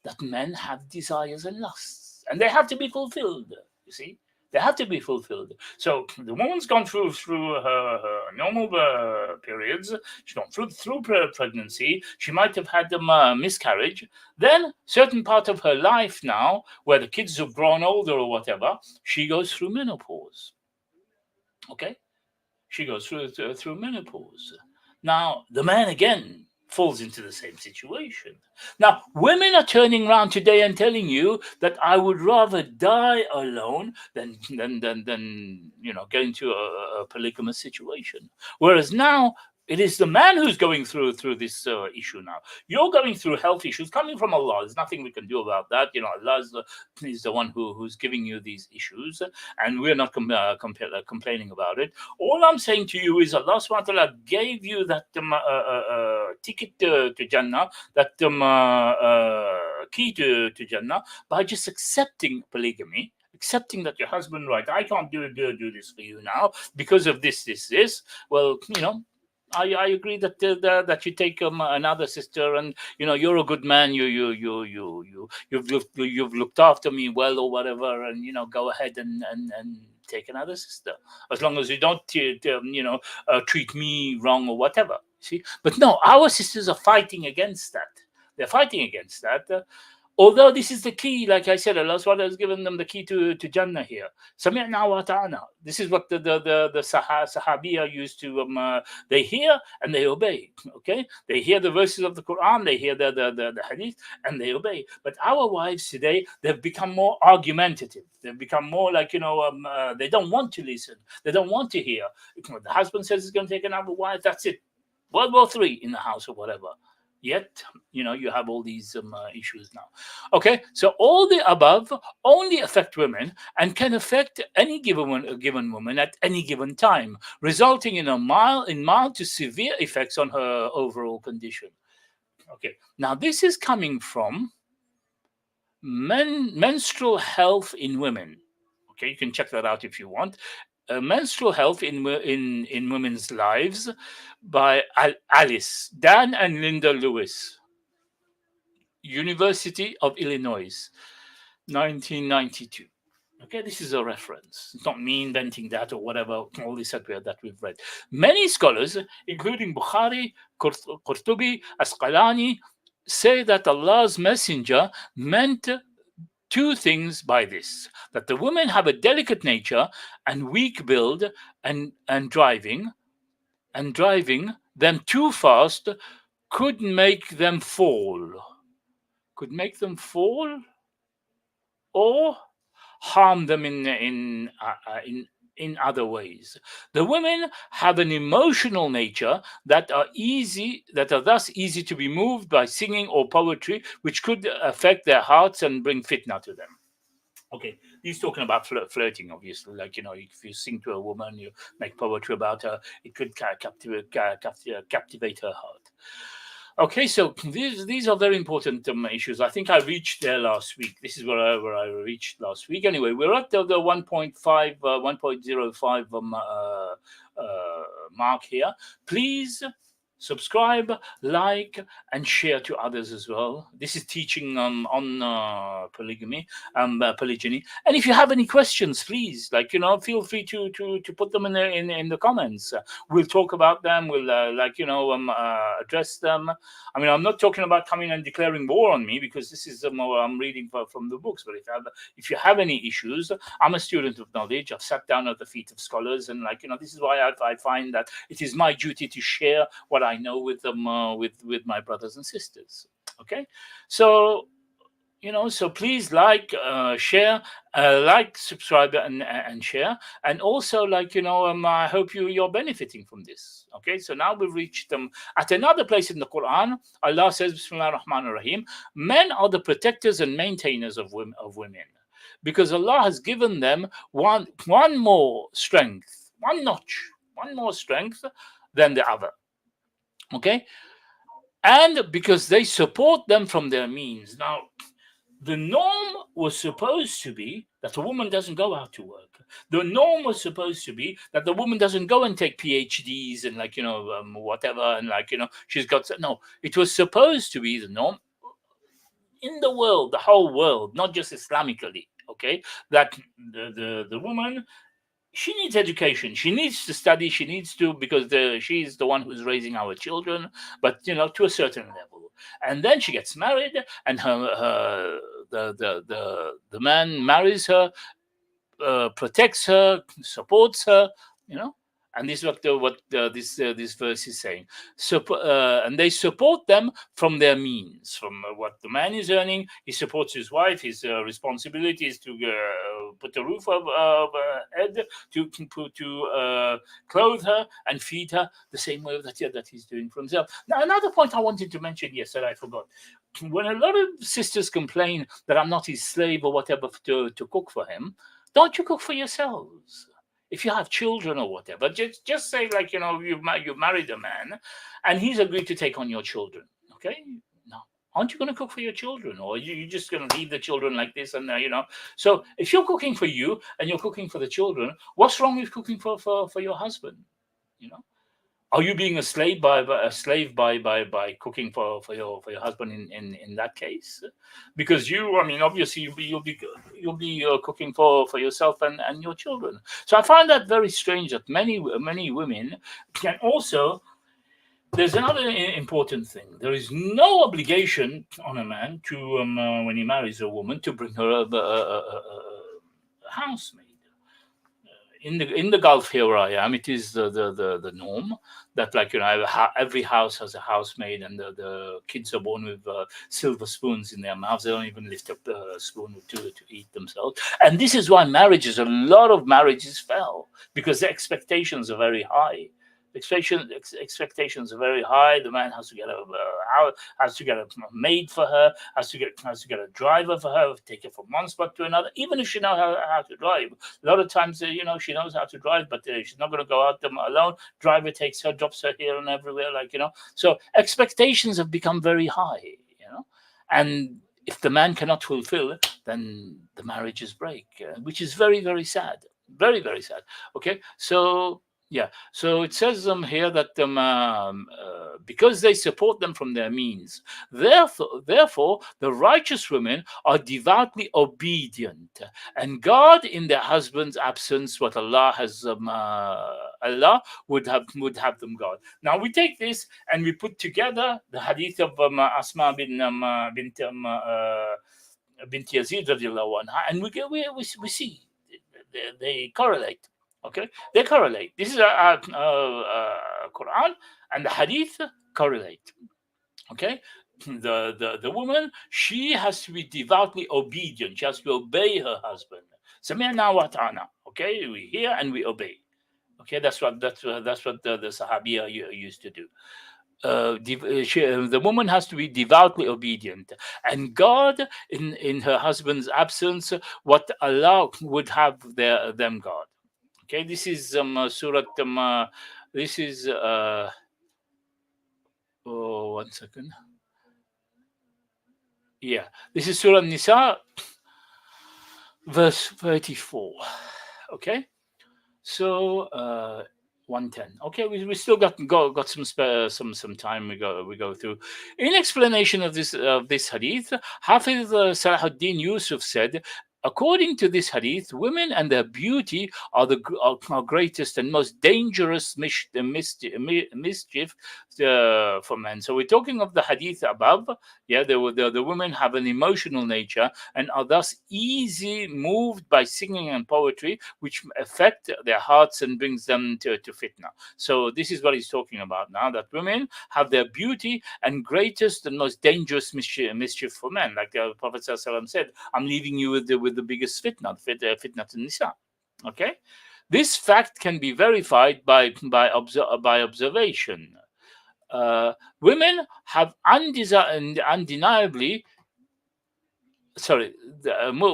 that men have desires and lusts, and they have to be fulfilled. You see, they have to be fulfilled. So the woman's gone through her normal periods. She's gone through pregnancy. She might have had a miscarriage. Then certain part of her life now, where the kids have grown older or whatever, she goes through menopause. Okay, she goes through menopause. Now the man again falls into the same situation. Now, women are turning around today and telling you that I would rather die alone than going to a polygamous situation. Whereas now, it is the man who's going through this issue now. You're going through health issues coming from Allah. There's nothing we can do about that. Allah is the one who's giving you these issues, and we're not complaining about it. All I'm saying to you is Allah subhanahu wa ta'ala gave you that ticket to Jannah, that key to Jannah, by just accepting polygamy. Accepting that your husband, right, I can't do this for you now because of this. Well, I agree that you take another sister, and you're a good man. You've looked after me well or whatever, and go ahead and take another sister, as long as you don't treat me wrong or whatever. See, but no, our sisters are fighting against that. They're fighting against that. Although this is the key, like I said, Allah SWT has given them the key to Jannah here. Sami'na wa ta'ana. This is what the Sahabiya used to, they hear and they obey, okay? They hear the verses of the Quran, they hear the hadith, and they obey. But our wives today, they've become more argumentative. They've become more like, they don't want to listen. They don't want to hear. The husband says he's going to take another wife, that's it. World War III in the house or whatever. Yet, you have all these issues now. Okay, so all the above only affect women and can affect any given woman at any given time, resulting in mild to severe effects on her overall condition. Okay, now this is coming from menstrual health in women. Okay, you can check that out if you want. Menstrual health in women's lives by Alice Dan and Linda Lewis, University of Illinois, 1992. Okay, this is a reference. It's not me inventing that or whatever, all this that we've read. Many scholars, including Bukhari, Qurtubi, Asqalani, say that Allah's messenger meant two things by this: that the women have a delicate nature and weak build, and driving them too fast could make them fall. Could make them fall or harm them in other ways. The women have an emotional nature that are thus easy to be moved by singing or poetry, which could affect their hearts and bring fitna to them. Okay, he's talking about flirting, obviously. Like, if you sing to a woman, you make poetry about her, it could captivate her heart. Okay, so these are very important issues. I think I reached there last week. This is where I reached last week. Anyway, we're at the 1.5 mark here. Please subscribe, like, and share to others as well. This is teaching on polygyny. And if you have any questions, please, feel free to put them in the comments. We'll talk about them. We'll address them. I mean, I'm not talking about coming and declaring war on me, because this is more I'm reading from the books. But if you have any issues, I'm a student of knowledge. I've sat down at the feet of scholars, and this is why I find that it is my duty to share what I know with them, with my brothers and sisters. Okay, so so please share, subscribe, and share, and also I hope you're benefiting from this. Okay, so now we've reached at another place in the Quran. Allah says, Bismillah ar-Rahman ar-Rahim, men are the protectors and maintainers of women, because Allah has given them one more strength, one more strength than the other. Okay, and because they support them from their means. Now, the norm was supposed to be that a woman doesn't go out to work. The norm was supposed to be that the woman doesn't go and take PhDs and whatever, and she's got no. It was supposed to be the norm in the world, the whole world, not just Islamically. Okay, that the woman, she needs education. She needs to study. She needs to, because she's the one who's raising our children, but to a certain level. And then she gets married, and the man marries her, protects her, supports her. And this is what this verse is saying. So, and they support them from their means, from what the man is earning. He supports his wife. His responsibility is to put a roof over her head, to clothe her and feed her, the same way that he's doing for himself. Now, another point I wanted to mention, yes, that I forgot. When a lot of sisters complain that I'm not his slave or whatever to cook for him, don't you cook for yourselves? If you have children or whatever, just say you've married a man and he's agreed to take on your children. Okay, no, aren't you going to cook for your children, or are you just going to leave the children like this? And so if you're cooking for you and you're cooking for the children, what's wrong with cooking for your husband? Are you being a slave by cooking for your husband in that case? Because obviously you'll be cooking for yourself and your children. So I find that very strange that many women can also. There's another important thing. There is no obligation on a man to when he marries a woman to bring her a housemaid. In the Gulf here where I am, it is the norm that every house has a housemaid, and the kids are born with silver spoons in their mouths. They don't even lift up a spoon or two to eat themselves. And this is why a lot of marriages fell, because the expectations are very high. Expectations are very high. The man has to get a maid for her, has to get a driver for her, take her from one spot to another. Even if she knows how to drive, a lot of times she knows how to drive, but she's not going to go out them alone. Driver takes her, drops her here and everywhere, So expectations have become very high, and if the man cannot fulfill, then the marriages break, which is very, very sad. Very, very sad. Okay, so yeah, so it says here that because they support them from their means, therefore the righteous women are devoutly obedient and guard in their husband's absence what Allah has Allah would have them guard. Now we take this and we put together the hadith of Asma bint Yazid radiallahu anha, and we see they correlate. Okay, they correlate. This is a Quran and the hadith correlate. Okay, the woman, she has to be devoutly obedient. She has to obey her husband. Sami'na wa ta'ana. Okay, we hear and we obey. Okay, that's what the Sahabiya used to do. The woman has to be devoutly obedient and guard in her husband's absence what Allah would have them guard. Okay, this is Surah. This is one second. Yeah, this is Surah Nisa, verse 34. Okay, so 110. Okay, we still got some time. We go through. In explanation of this hadith, Hafiz Salahuddin Yusuf said, according to this hadith, women and their beauty are the greatest and most dangerous mischief for men. So we're talking of the hadith above. Yeah, the women have an emotional nature and are thus easy moved by singing and poetry, which affect their hearts and brings them to fitna. So this is what he's talking about now, that women have their beauty and greatest and most dangerous mischief for men. Like the Prophet ﷺ said, I'm leaving you with the biggest fitna to Nisa. Okay, this fact can be verified by observation. Women have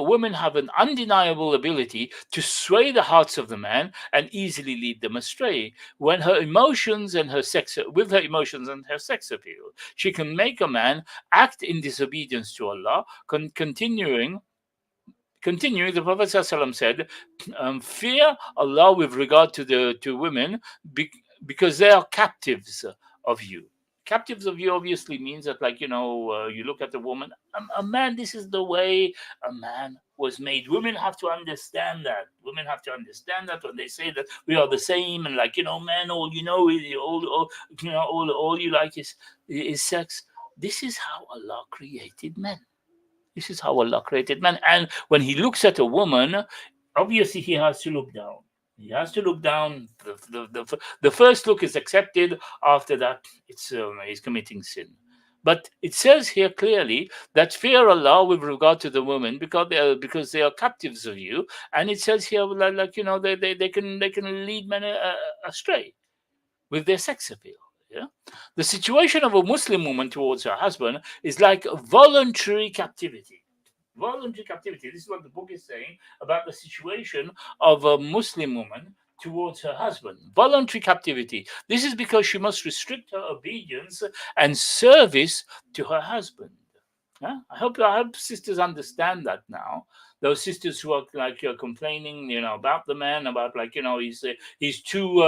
women have an undeniable ability to sway the hearts of the man and easily lead them astray. With her emotions and her sex appeal, she can make a man act in disobedience to Allah. Continuing, the Prophet ﷺ said, fear Allah with regard to women because they are captives of you. Captives of you obviously means that, you look at the woman, a man, this is the way a man was made. Women have to understand that. Women have to understand that when they say that we are the same, and men, all you like is sex. This is how Allah created men. This is how Allah created man. And when he looks at a woman, obviously he has to look down. He has to look down. The first look is accepted. After that, he's committing sin. But it says here clearly that fear Allah with regard to the woman because they are captives of you. And it says here they can lead men astray with their sex appeal. Yeah, the situation of a Muslim woman towards her husband is like voluntary captivity. Voluntary captivity. This is what the book is saying about the situation of a Muslim woman towards her husband. Voluntary captivity. This is because she must restrict her obedience and service to her husband. Yeah? I hope sisters understand that now. Those sisters who are complaining, about the man, about he's too.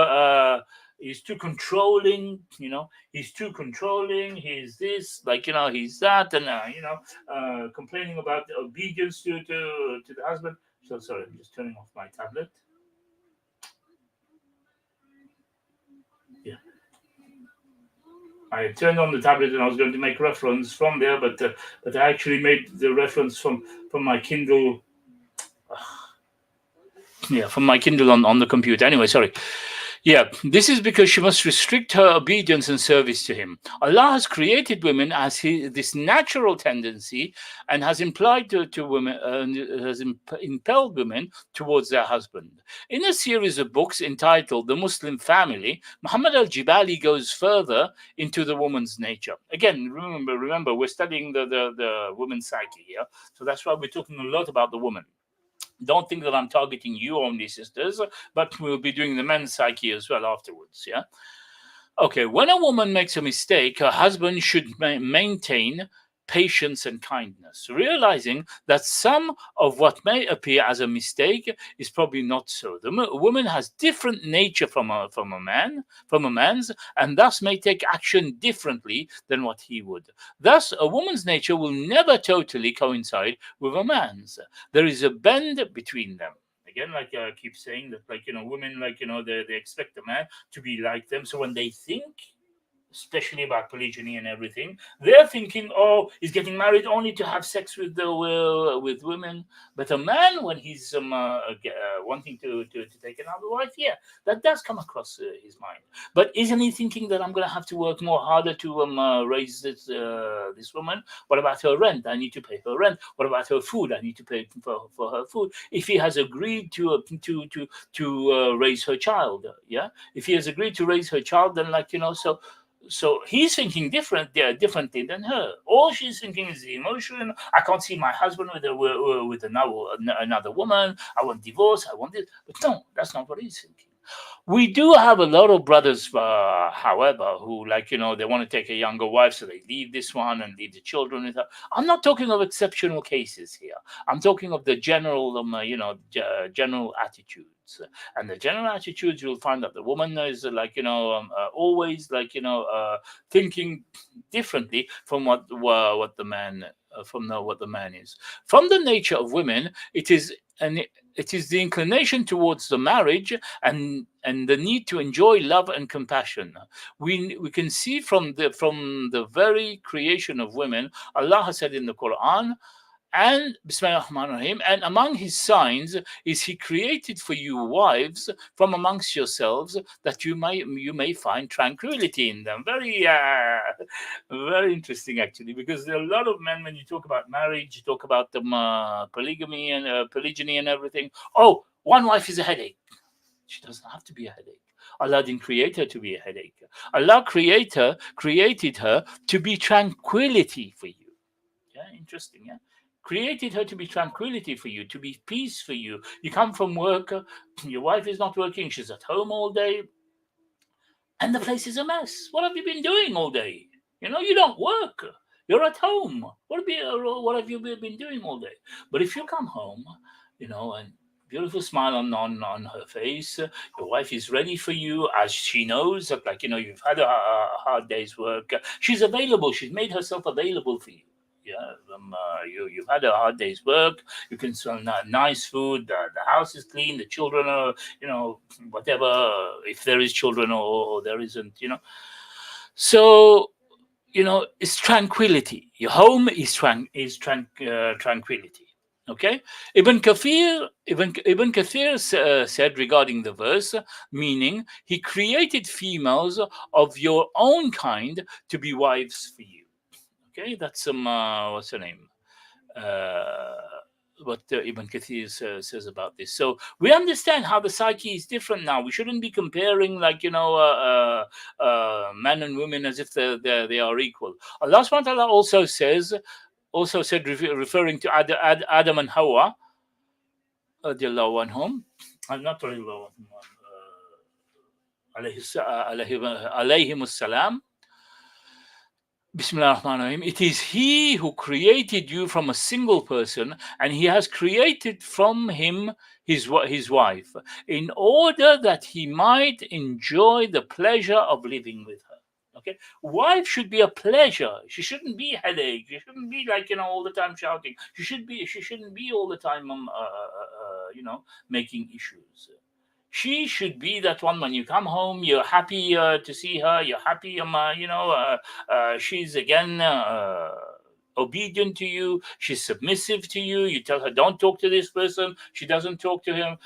He's too controlling, he's too controlling, he's this, he's that, and, complaining about the obedience to the husband. So sorry, I'm just turning off my tablet. Yeah. I turned on the tablet and I was going to make reference from there, but I actually made the reference from my Kindle. From my Kindle on the computer. Anyway, sorry. Yeah, this is because she must restrict her obedience and service to him. Allah has created women as this natural tendency and has implied to women, has impelled women towards their husband. In a series of books entitled The Muslim Family, Muhammad al-Jibali goes further into the woman's nature. Again, remember, we're studying the woman's psyche here, so that's why we're talking a lot about the woman. Don't think that I'm targeting you only, sisters, but we'll be doing the men's psyche as well afterwards. Yeah. Okay. When a woman makes a mistake, her husband should maintain patience and kindness, realizing that some of what may appear as a mistake is probably not so. The woman has different nature from a man's, and thus may take action differently than what he would. Thus, a woman's nature will never totally coincide with a man's. There is a bend between them. Again, like I keep saying that, like, women, like, they expect a man to be like them. So when they think, especially about polygyny and everything, they're thinking, oh, he's getting married only to have sex with with women. But a man, when he's wanting to take another wife, yeah, that does come across his mind. But isn't he thinking that I'm going to have to work more harder to raise this woman? What about her rent? I need to pay her rent. What about her food? I need to pay for her food. If he has agreed to raise her child, yeah, if he has agreed to raise her child, then, like, so he's thinking differently than her. All she's thinking is the emotion. I can't see my husband with another woman. I want divorce. I want this. But no, that's not what he's thinking. We do have a lot of brothers, however, who, like, they want to take a younger wife, so they leave this one and leave the children with her. I'm not talking of exceptional cases here. I'm talking of the general, general attitudes. And the general attitudes, you'll find that the woman is, like, always, like, thinking differently from what the man what the man is. From the nature of women, it is the inclination towards the marriage and the need to enjoy love and compassion. We can see from the very creation of women, Allah has said in the Quran, and Bismillah ar-Rahman ar-Rahim, and among his signs is he created for you wives from amongst yourselves, that you may find tranquility in them. Very very interesting, actually, because there are a lot of men, when you talk about marriage, you talk about the polygamy and polygyny and everything. Oh, one wife is a headache. She doesn't have to be a headache. Allah didn't create her to be a headache. Allah created her to be tranquility for you. Yeah, interesting. Yeah, created her to be tranquility for you, to be peace for you. You come from work, your wife is not working, she's at home all day, and the place is a mess. What have you been doing all day? You don't work. You're at home. What have you been doing all day? But if you come home, and beautiful smile on her face, your wife is ready for you, as she knows that, like, you've had a hard day's work. She's available. She's made herself available for you. Yeah, you've had a hard day's work. You can smell nice food. The house is clean. The children are, whatever. If there is children or there isn't, So, it's tranquility. Your home is tranquility. Okay, Ibn Kathir said regarding the verse, meaning he created females of your own kind to be wives for you. Okay, that's what's her name? What Ibn Kathir says about this. So we understand how the psyche is different now. We shouldn't be comparing, like, men and women as if they are equal. Allah subhanahu wa ta'ala also said, referring to Adam and Hawa, radiallahu anhum, not radiallahu anhum, alayhim salam. Bismillah ar-Rahman ar-Rahim. It is he who created you from a single person, and he has created from him his wife, in order that he might enjoy the pleasure of living with her. Okay, wife should be a pleasure. She shouldn't be a headache. She shouldn't be, like, all the time shouting. She shouldn't be all the time making issues. She should be that one, when you come home, you're happy to see her. You're happy, she's again obedient to you. She's submissive to you. You tell her, don't talk to this person. She doesn't talk to him.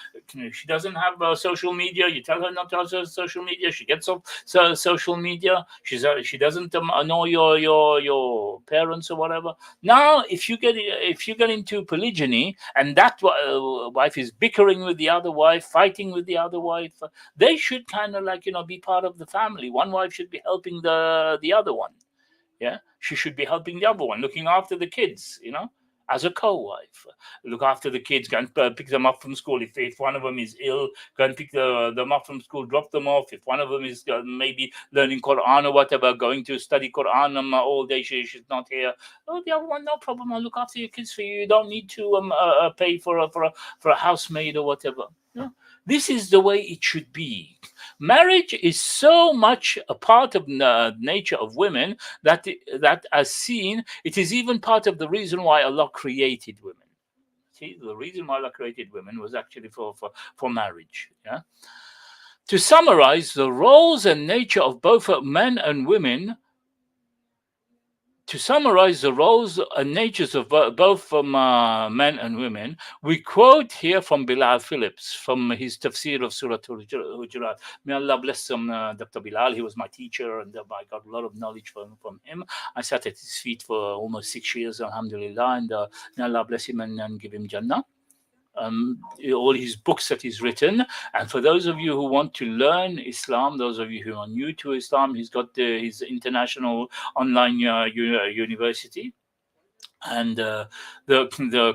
She doesn't have social media. You tell her not to have social media. She gets off social media. She doesn't annoy your parents or whatever. Now, if you get into polygyny, and that wife is bickering with the other wife, fighting with the other wife, they should kind of like be part of the family. One wife should be helping the other one. Yeah, she should be helping the other one, looking after the kids, as a co-wife. Look after the kids, go and pick them up from school. If one of them is ill, go and pick them up from school, drop them off. If one of them is maybe learning Quran or whatever, going to study Quran all day, she's not here. Oh, the other one, no problem. I'll look after your kids for you. You don't need to pay for a housemaid or whatever. This is the way it should be. Marriage is so much a part of nature of women that as seen, it is even part of the reason why Allah created women. See, the reason why Allah created women was actually for marriage. Yeah. To summarize, the roles and nature of both men and women. To summarize the roles and natures of both men and women, we quote here from Bilal Phillips from his tafsir of Surah Hujurat. May Allah bless Dr. Bilal. He was my teacher, and I got a lot of knowledge from him. I sat at his feet for almost 6 years, alhamdulillah, and may Allah bless him and give him Jannah. All his books that he's written. And for those of you who want to learn Islam, those of you who are new to Islam, he's got his international online university. And the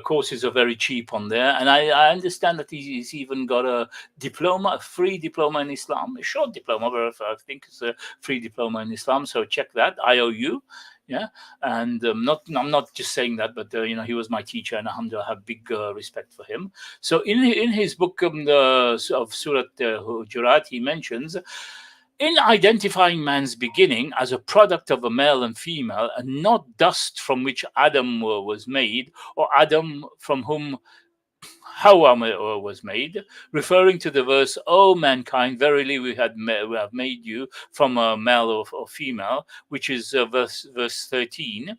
courses are very cheap on there. And I understand that he's even got a free diploma in Islam, a short diploma, but I think it's a free diploma in Islam. So check that, IOU. Yeah, and I'm not just saying that, but he was my teacher, and alhamdulillah, I have big respect for him. So in his book of Surat Hujurat, he mentions, in identifying man's beginning as a product of a male and female, and not dust from which Adam was made, or Adam from whom Hawa was made, referring to the verse, "O mankind, verily we have made you from a male or female," which is verse 13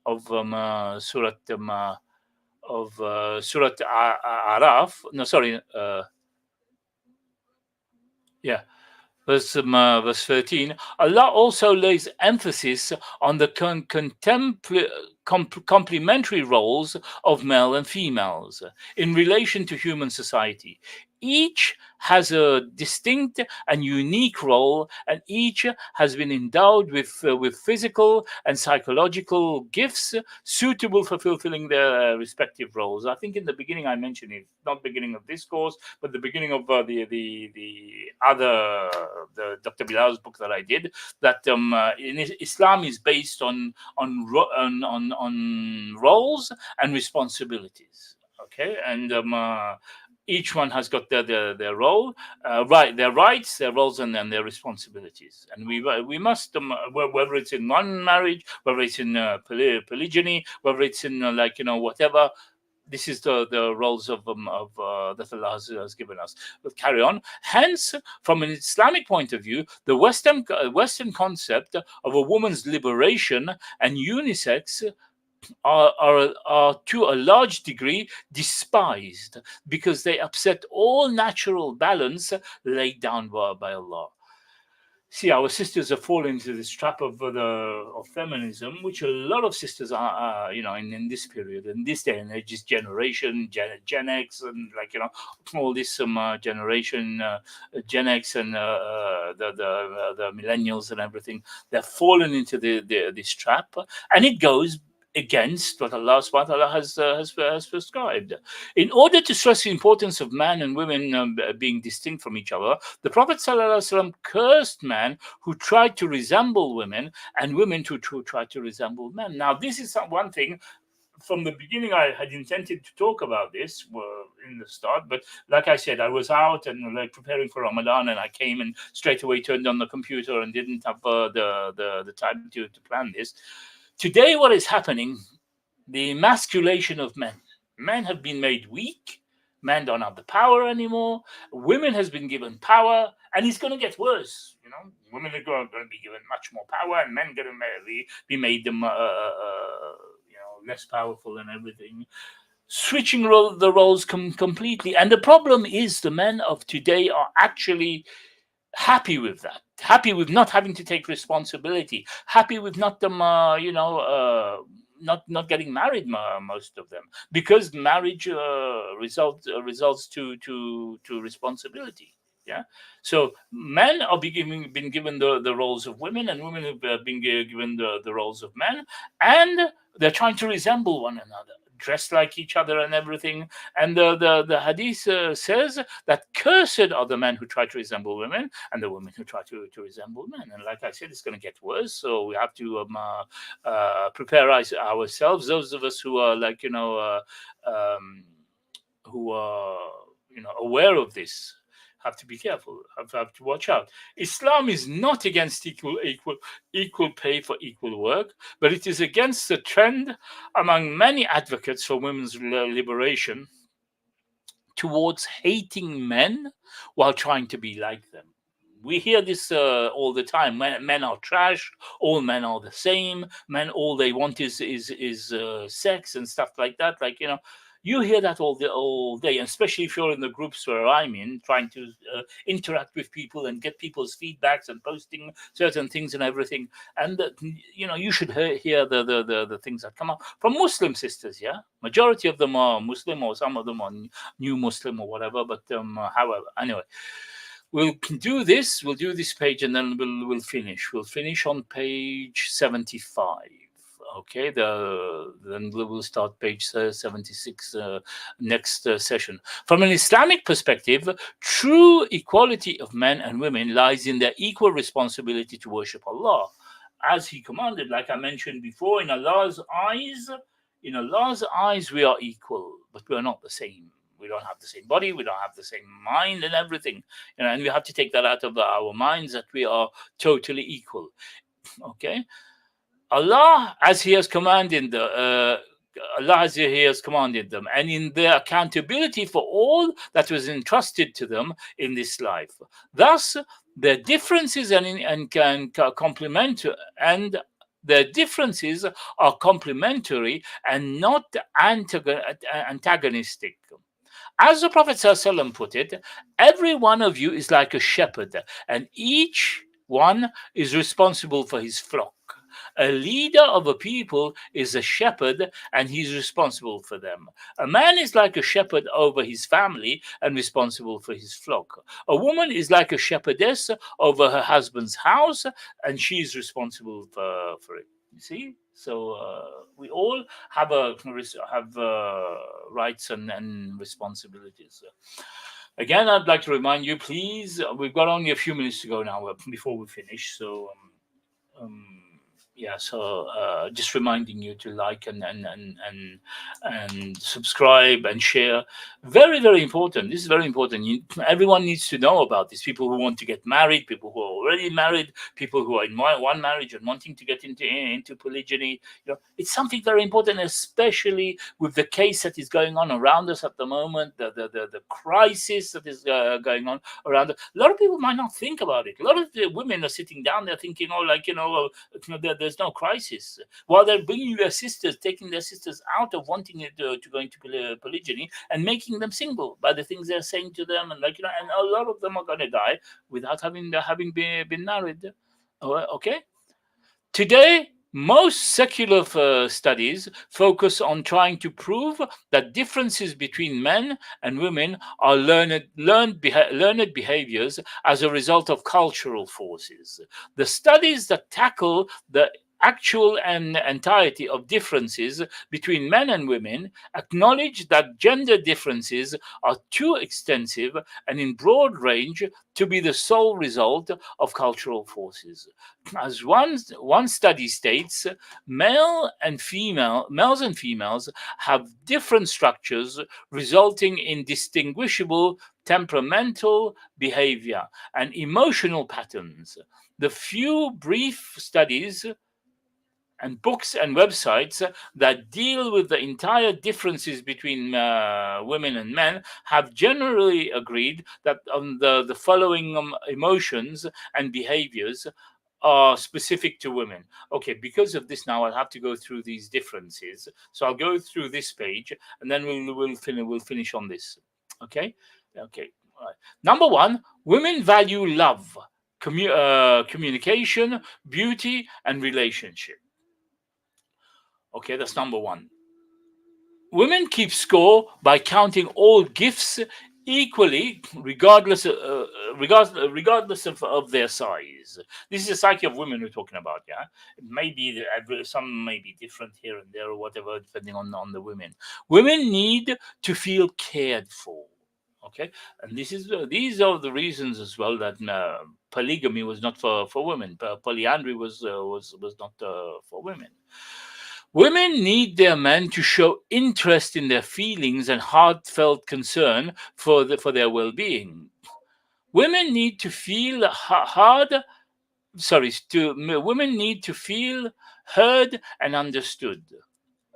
of Surat Araf. No, sorry. Verse 13. Allah also lays emphasis on the complementary roles of male and females in relation to human society. Each has a distinct and unique role, and each has been endowed with physical and psychological gifts suitable for fulfilling their respective roles. I think in the beginning I mentioned it, not beginning of this course, but the beginning of the Dr. Bilal's book that I did. That Islam is based on roles and responsibilities. Okay, and each one has got their role, their rights, their roles, and then their responsibilities. And we must, whether it's in one marriage, whether it's in polygyny, whether it's in whatever. This is the roles of that Allah has given us. But carry on. Hence, from an Islamic point of view, the Western concept of a woman's liberation and unisex are to a large degree despised, because they upset all natural balance laid down by Allah. See, our sisters have fallen into this trap of feminism, which a lot of sisters are, in this period, in this day and age, this generation, Gen X, and all this generation, Gen X, and the millennials and everything. They've fallen into this trap, and it goes against what Allah subhanahu wa ta'ala has prescribed. In order to stress the importance of man and women being distinct from each other, the Prophet ﷺ cursed men who tried to resemble women, and women who tried to resemble men. Now, this is one thing. From the beginning, I had intended to talk about this in the start, but like I said, I was out and preparing for Ramadan, and I came and straight away turned on the computer and didn't have the time to plan this. Today, what is happening, the emasculation of men. Men have been made weak. Men don't have the power anymore. Women has been given power, and it's going to get worse. Women are going to be given much more power, and men are going to be made them, less powerful and everything, switching the roles completely. And the problem is the men of today are actually happy with that, happy with not having to take responsibility, happy with not them not getting married, most of them, because marriage results to responsibility. Yeah. So men are been given the roles of women, and women have been given the roles of men, and they're trying to resemble one another, dress like each other and everything. And the hadith says that cursed are the men who try to resemble women, and the women who try to resemble men. And like I said, it's going to get worse. So we have to prepare ourselves. Those of us who are who are aware of this have to be careful, have to watch out. Islam is not against equal pay for equal work, but it is against the trend among many advocates for women's liberation towards hating men while trying to be like them. We hear this all the time. Men are trash. All men are the same. Men, all they want is sex and stuff like that. You hear that all day, and especially if you're in the groups where I'm in, trying to interact with people and get people's feedbacks and posting certain things and everything. And you should hear the things that come up from Muslim sisters. Yeah, majority of them are Muslim, or some of them are new Muslim or whatever. But however, anyway. We'll do this. We'll do this page, and then we'll finish. We'll finish on page 75. Okay. Then we'll start page 76 next session. From an Islamic perspective, true equality of men and women lies in their equal responsibility to worship Allah, as He commanded. Like I mentioned before, in Allah's eyes, we are equal, but we are not the same. We don't have the same body, we don't have the same mind and everything. And we have to take that out of our minds, that we are totally equal. Okay? Allah, as He has commanded them, and in their accountability for all that was entrusted to them in this life. Thus, their differences their differences are complementary and not antagonistic. As the Prophet ﷺ put it, every one of you is like a shepherd, and each one is responsible for his flock. A leader of a people is a shepherd, and he's responsible for them. A man is like a shepherd over his family and responsible for his flock. A woman is like a shepherdess over her husband's house, and she's responsible for it. You see? So we all have rights and responsibilities. Again, I'd like to remind you, please, we've got only a few minutes to go now before we finish. So just reminding you to like and subscribe and share. Very, very important. This is very important. Everyone needs to know about this. People who want to get married, people who are already married, people who are in one marriage and wanting to get into polygyny. It's something very important, especially with the case that is going on around us at the moment, the crisis that is going on around us. A lot of people might not think about it. A lot of the women are sitting down there thinking, there's no crisis, while they're bringing their sisters, taking their sisters out of wanting to go into polygyny and making them single by the things they're saying to them, and and a lot of them are going to die without having been married. Okay. Today, most secular studies focus on trying to prove that differences between men and women are learned behaviors as a result of cultural forces. The studies that tackle the actual and entirety of differences between men and women acknowledge that gender differences are too extensive and in broad range to be the sole result of cultural forces. As one study states, males and females have different structures, resulting in distinguishable temperamental behavior and emotional patterns. The few brief studies and books and websites that deal with the entire differences between women and men have generally agreed that the following emotions and behaviors are specific to women. Okay, because of this, now I'll have to go through these differences. So I'll go through this page, and then we'll finish on this. Okay, okay. All right. Number one, women value love, communication, beauty, and relationship. Okay, that's number one. Women keep score by counting all gifts equally, regardless of their size. This is the psyche of women we're talking about. Yeah, maybe some may be different here and there or whatever, depending on the women. Women need to feel cared for. Okay, and these are the reasons as well that polygamy was not for women. Polyandry was not for women. Women need their men to show interest in their feelings and heartfelt concern for their well-being. Women need to feel women need to feel heard and understood.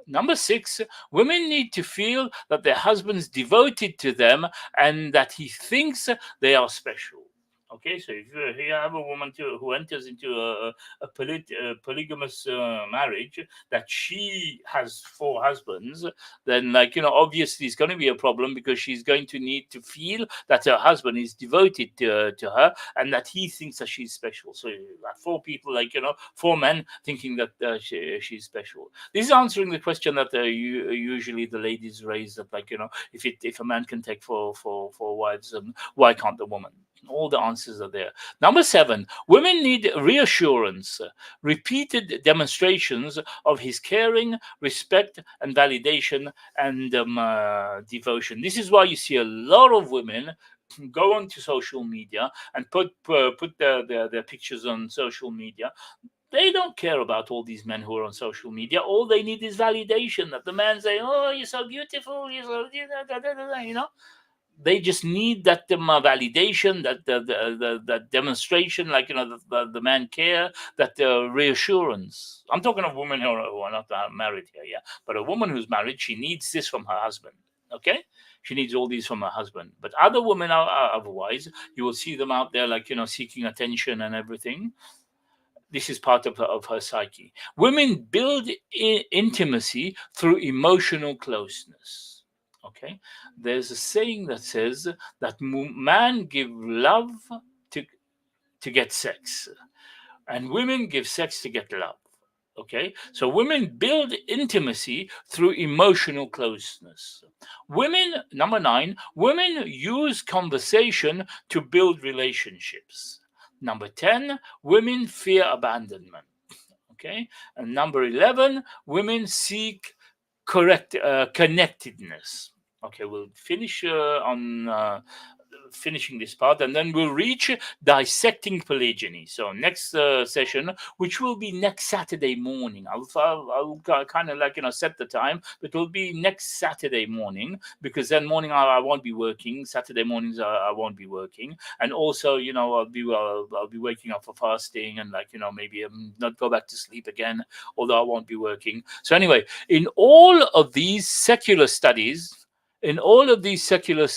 Number six, women need to feel that their husband's devoted to them and that he thinks they are special. Okay, so if you have a woman who enters into a polygamous marriage, that she has four husbands, then, like, obviously it's going to be a problem, because she's going to need to feel that her husband is devoted to her and that he thinks that she's special. So you have four people, like, four men thinking that she's special. This is answering the question that usually the ladies raise, that, like, if a man can take four wives, why can't the woman? All the answers are there. Number seven, women need reassurance, repeated demonstrations of his caring, respect, and validation, and devotion. This is why you see a lot of women go onto social media and put their pictures on social media. They don't care about all these men who are on social media. All they need is validation, that the man say, "Oh, you're so beautiful, you're so," they just need that validation, that demonstration, like, the man care, that reassurance. I'm talking of women who are not married here, yeah. But a woman who's married, she needs this from her husband. Okay, she needs all these from her husband. But other women are otherwise. You will see them out there, like, seeking attention and everything. This is part of her psyche. Women build intimacy through emotional closeness. Okay, there's a saying that says that man give love to get sex, and women give sex to get love. Okay, so women build intimacy through emotional closeness. Women, number nine, women use conversation to build relationships. Number 10, women fear abandonment. Okay, and number 11, women seek connectedness. Okay, we'll finish on finishing this part, and then we'll reach dissecting polygyny. So next session, which will be next Saturday morning, I'll kind of, like, set the time, but it'll be next Saturday morning, because then morning I won't be working. Saturday mornings I won't be working, and also, I'll be waking up for fasting, and, like, maybe not go back to sleep again, although I won't be working. So anyway, in all of these secular studies, what these secular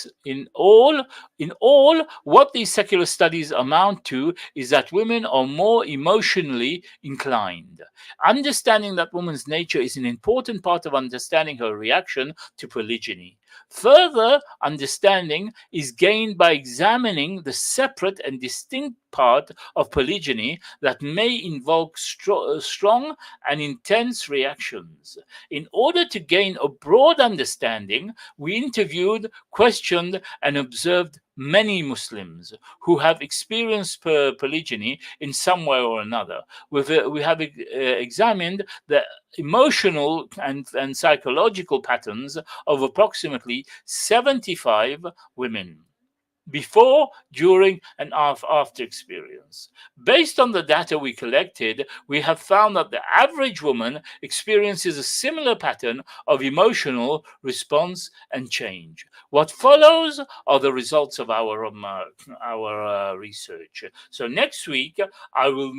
studies amount to is that women are more emotionally inclined. Understanding that woman's nature is an important part of understanding her reaction to polygyny. Further understanding is gained by examining the separate and distinct part of polygyny that may invoke strong and intense reactions. In order to gain a broad understanding, we interviewed, questioned, and observed many Muslims who have experienced polygyny in some way or another. We have examined the emotional and psychological patterns of approximately 75 women, before, during, and after experience. Based on the data we collected, we have found that the average woman experiences a similar pattern of emotional response and change. What follows are the results of our research. So next week, I will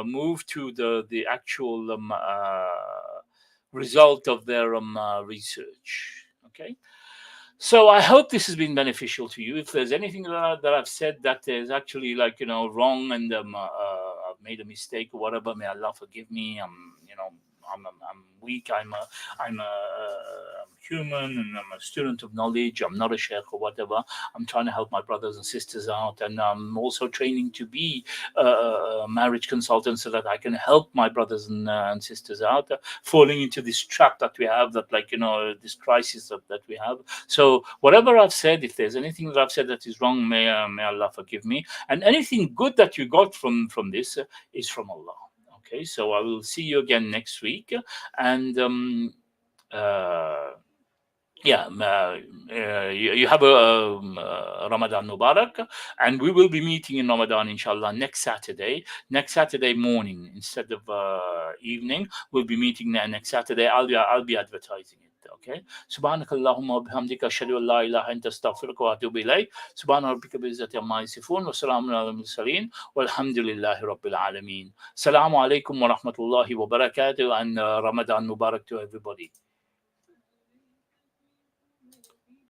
move to the actual result of their research. Okay. So I hope this has been beneficial to you. If there's anything that I've said that is actually, like, wrong, and I've I've made a mistake or whatever, may Allah forgive me. I'm weak. I'm human, and I'm a student of knowledge. I'm not a sheikh or whatever. I'm trying to help my brothers and sisters out, and I'm also training to be a marriage consultant so that I can help my brothers and sisters out, falling into this trap that we have, that this crisis that we have. So whatever I've said, if there's anything that I've said that is wrong, may Allah forgive me. And anything good that you got from this is from Allah. Okay, so I will see you again next week, and you have a Ramadan Mubarak, and we will be meeting in Ramadan, inshallah, next Saturday morning instead of evening. We'll be meeting there next Saturday. I'll be advertising it. Okay. سبحانك اللهم وبحمدك أشهد أن لا إله إلا أنت أستغفرك وأتوب إليك سبحان ربك بالعزة عما يصفون وسلام على المرسلين والحمد لله رب العالمين. السلام عليكم ورحمة الله وبركاته, and Ramadan Mubarak to everybody.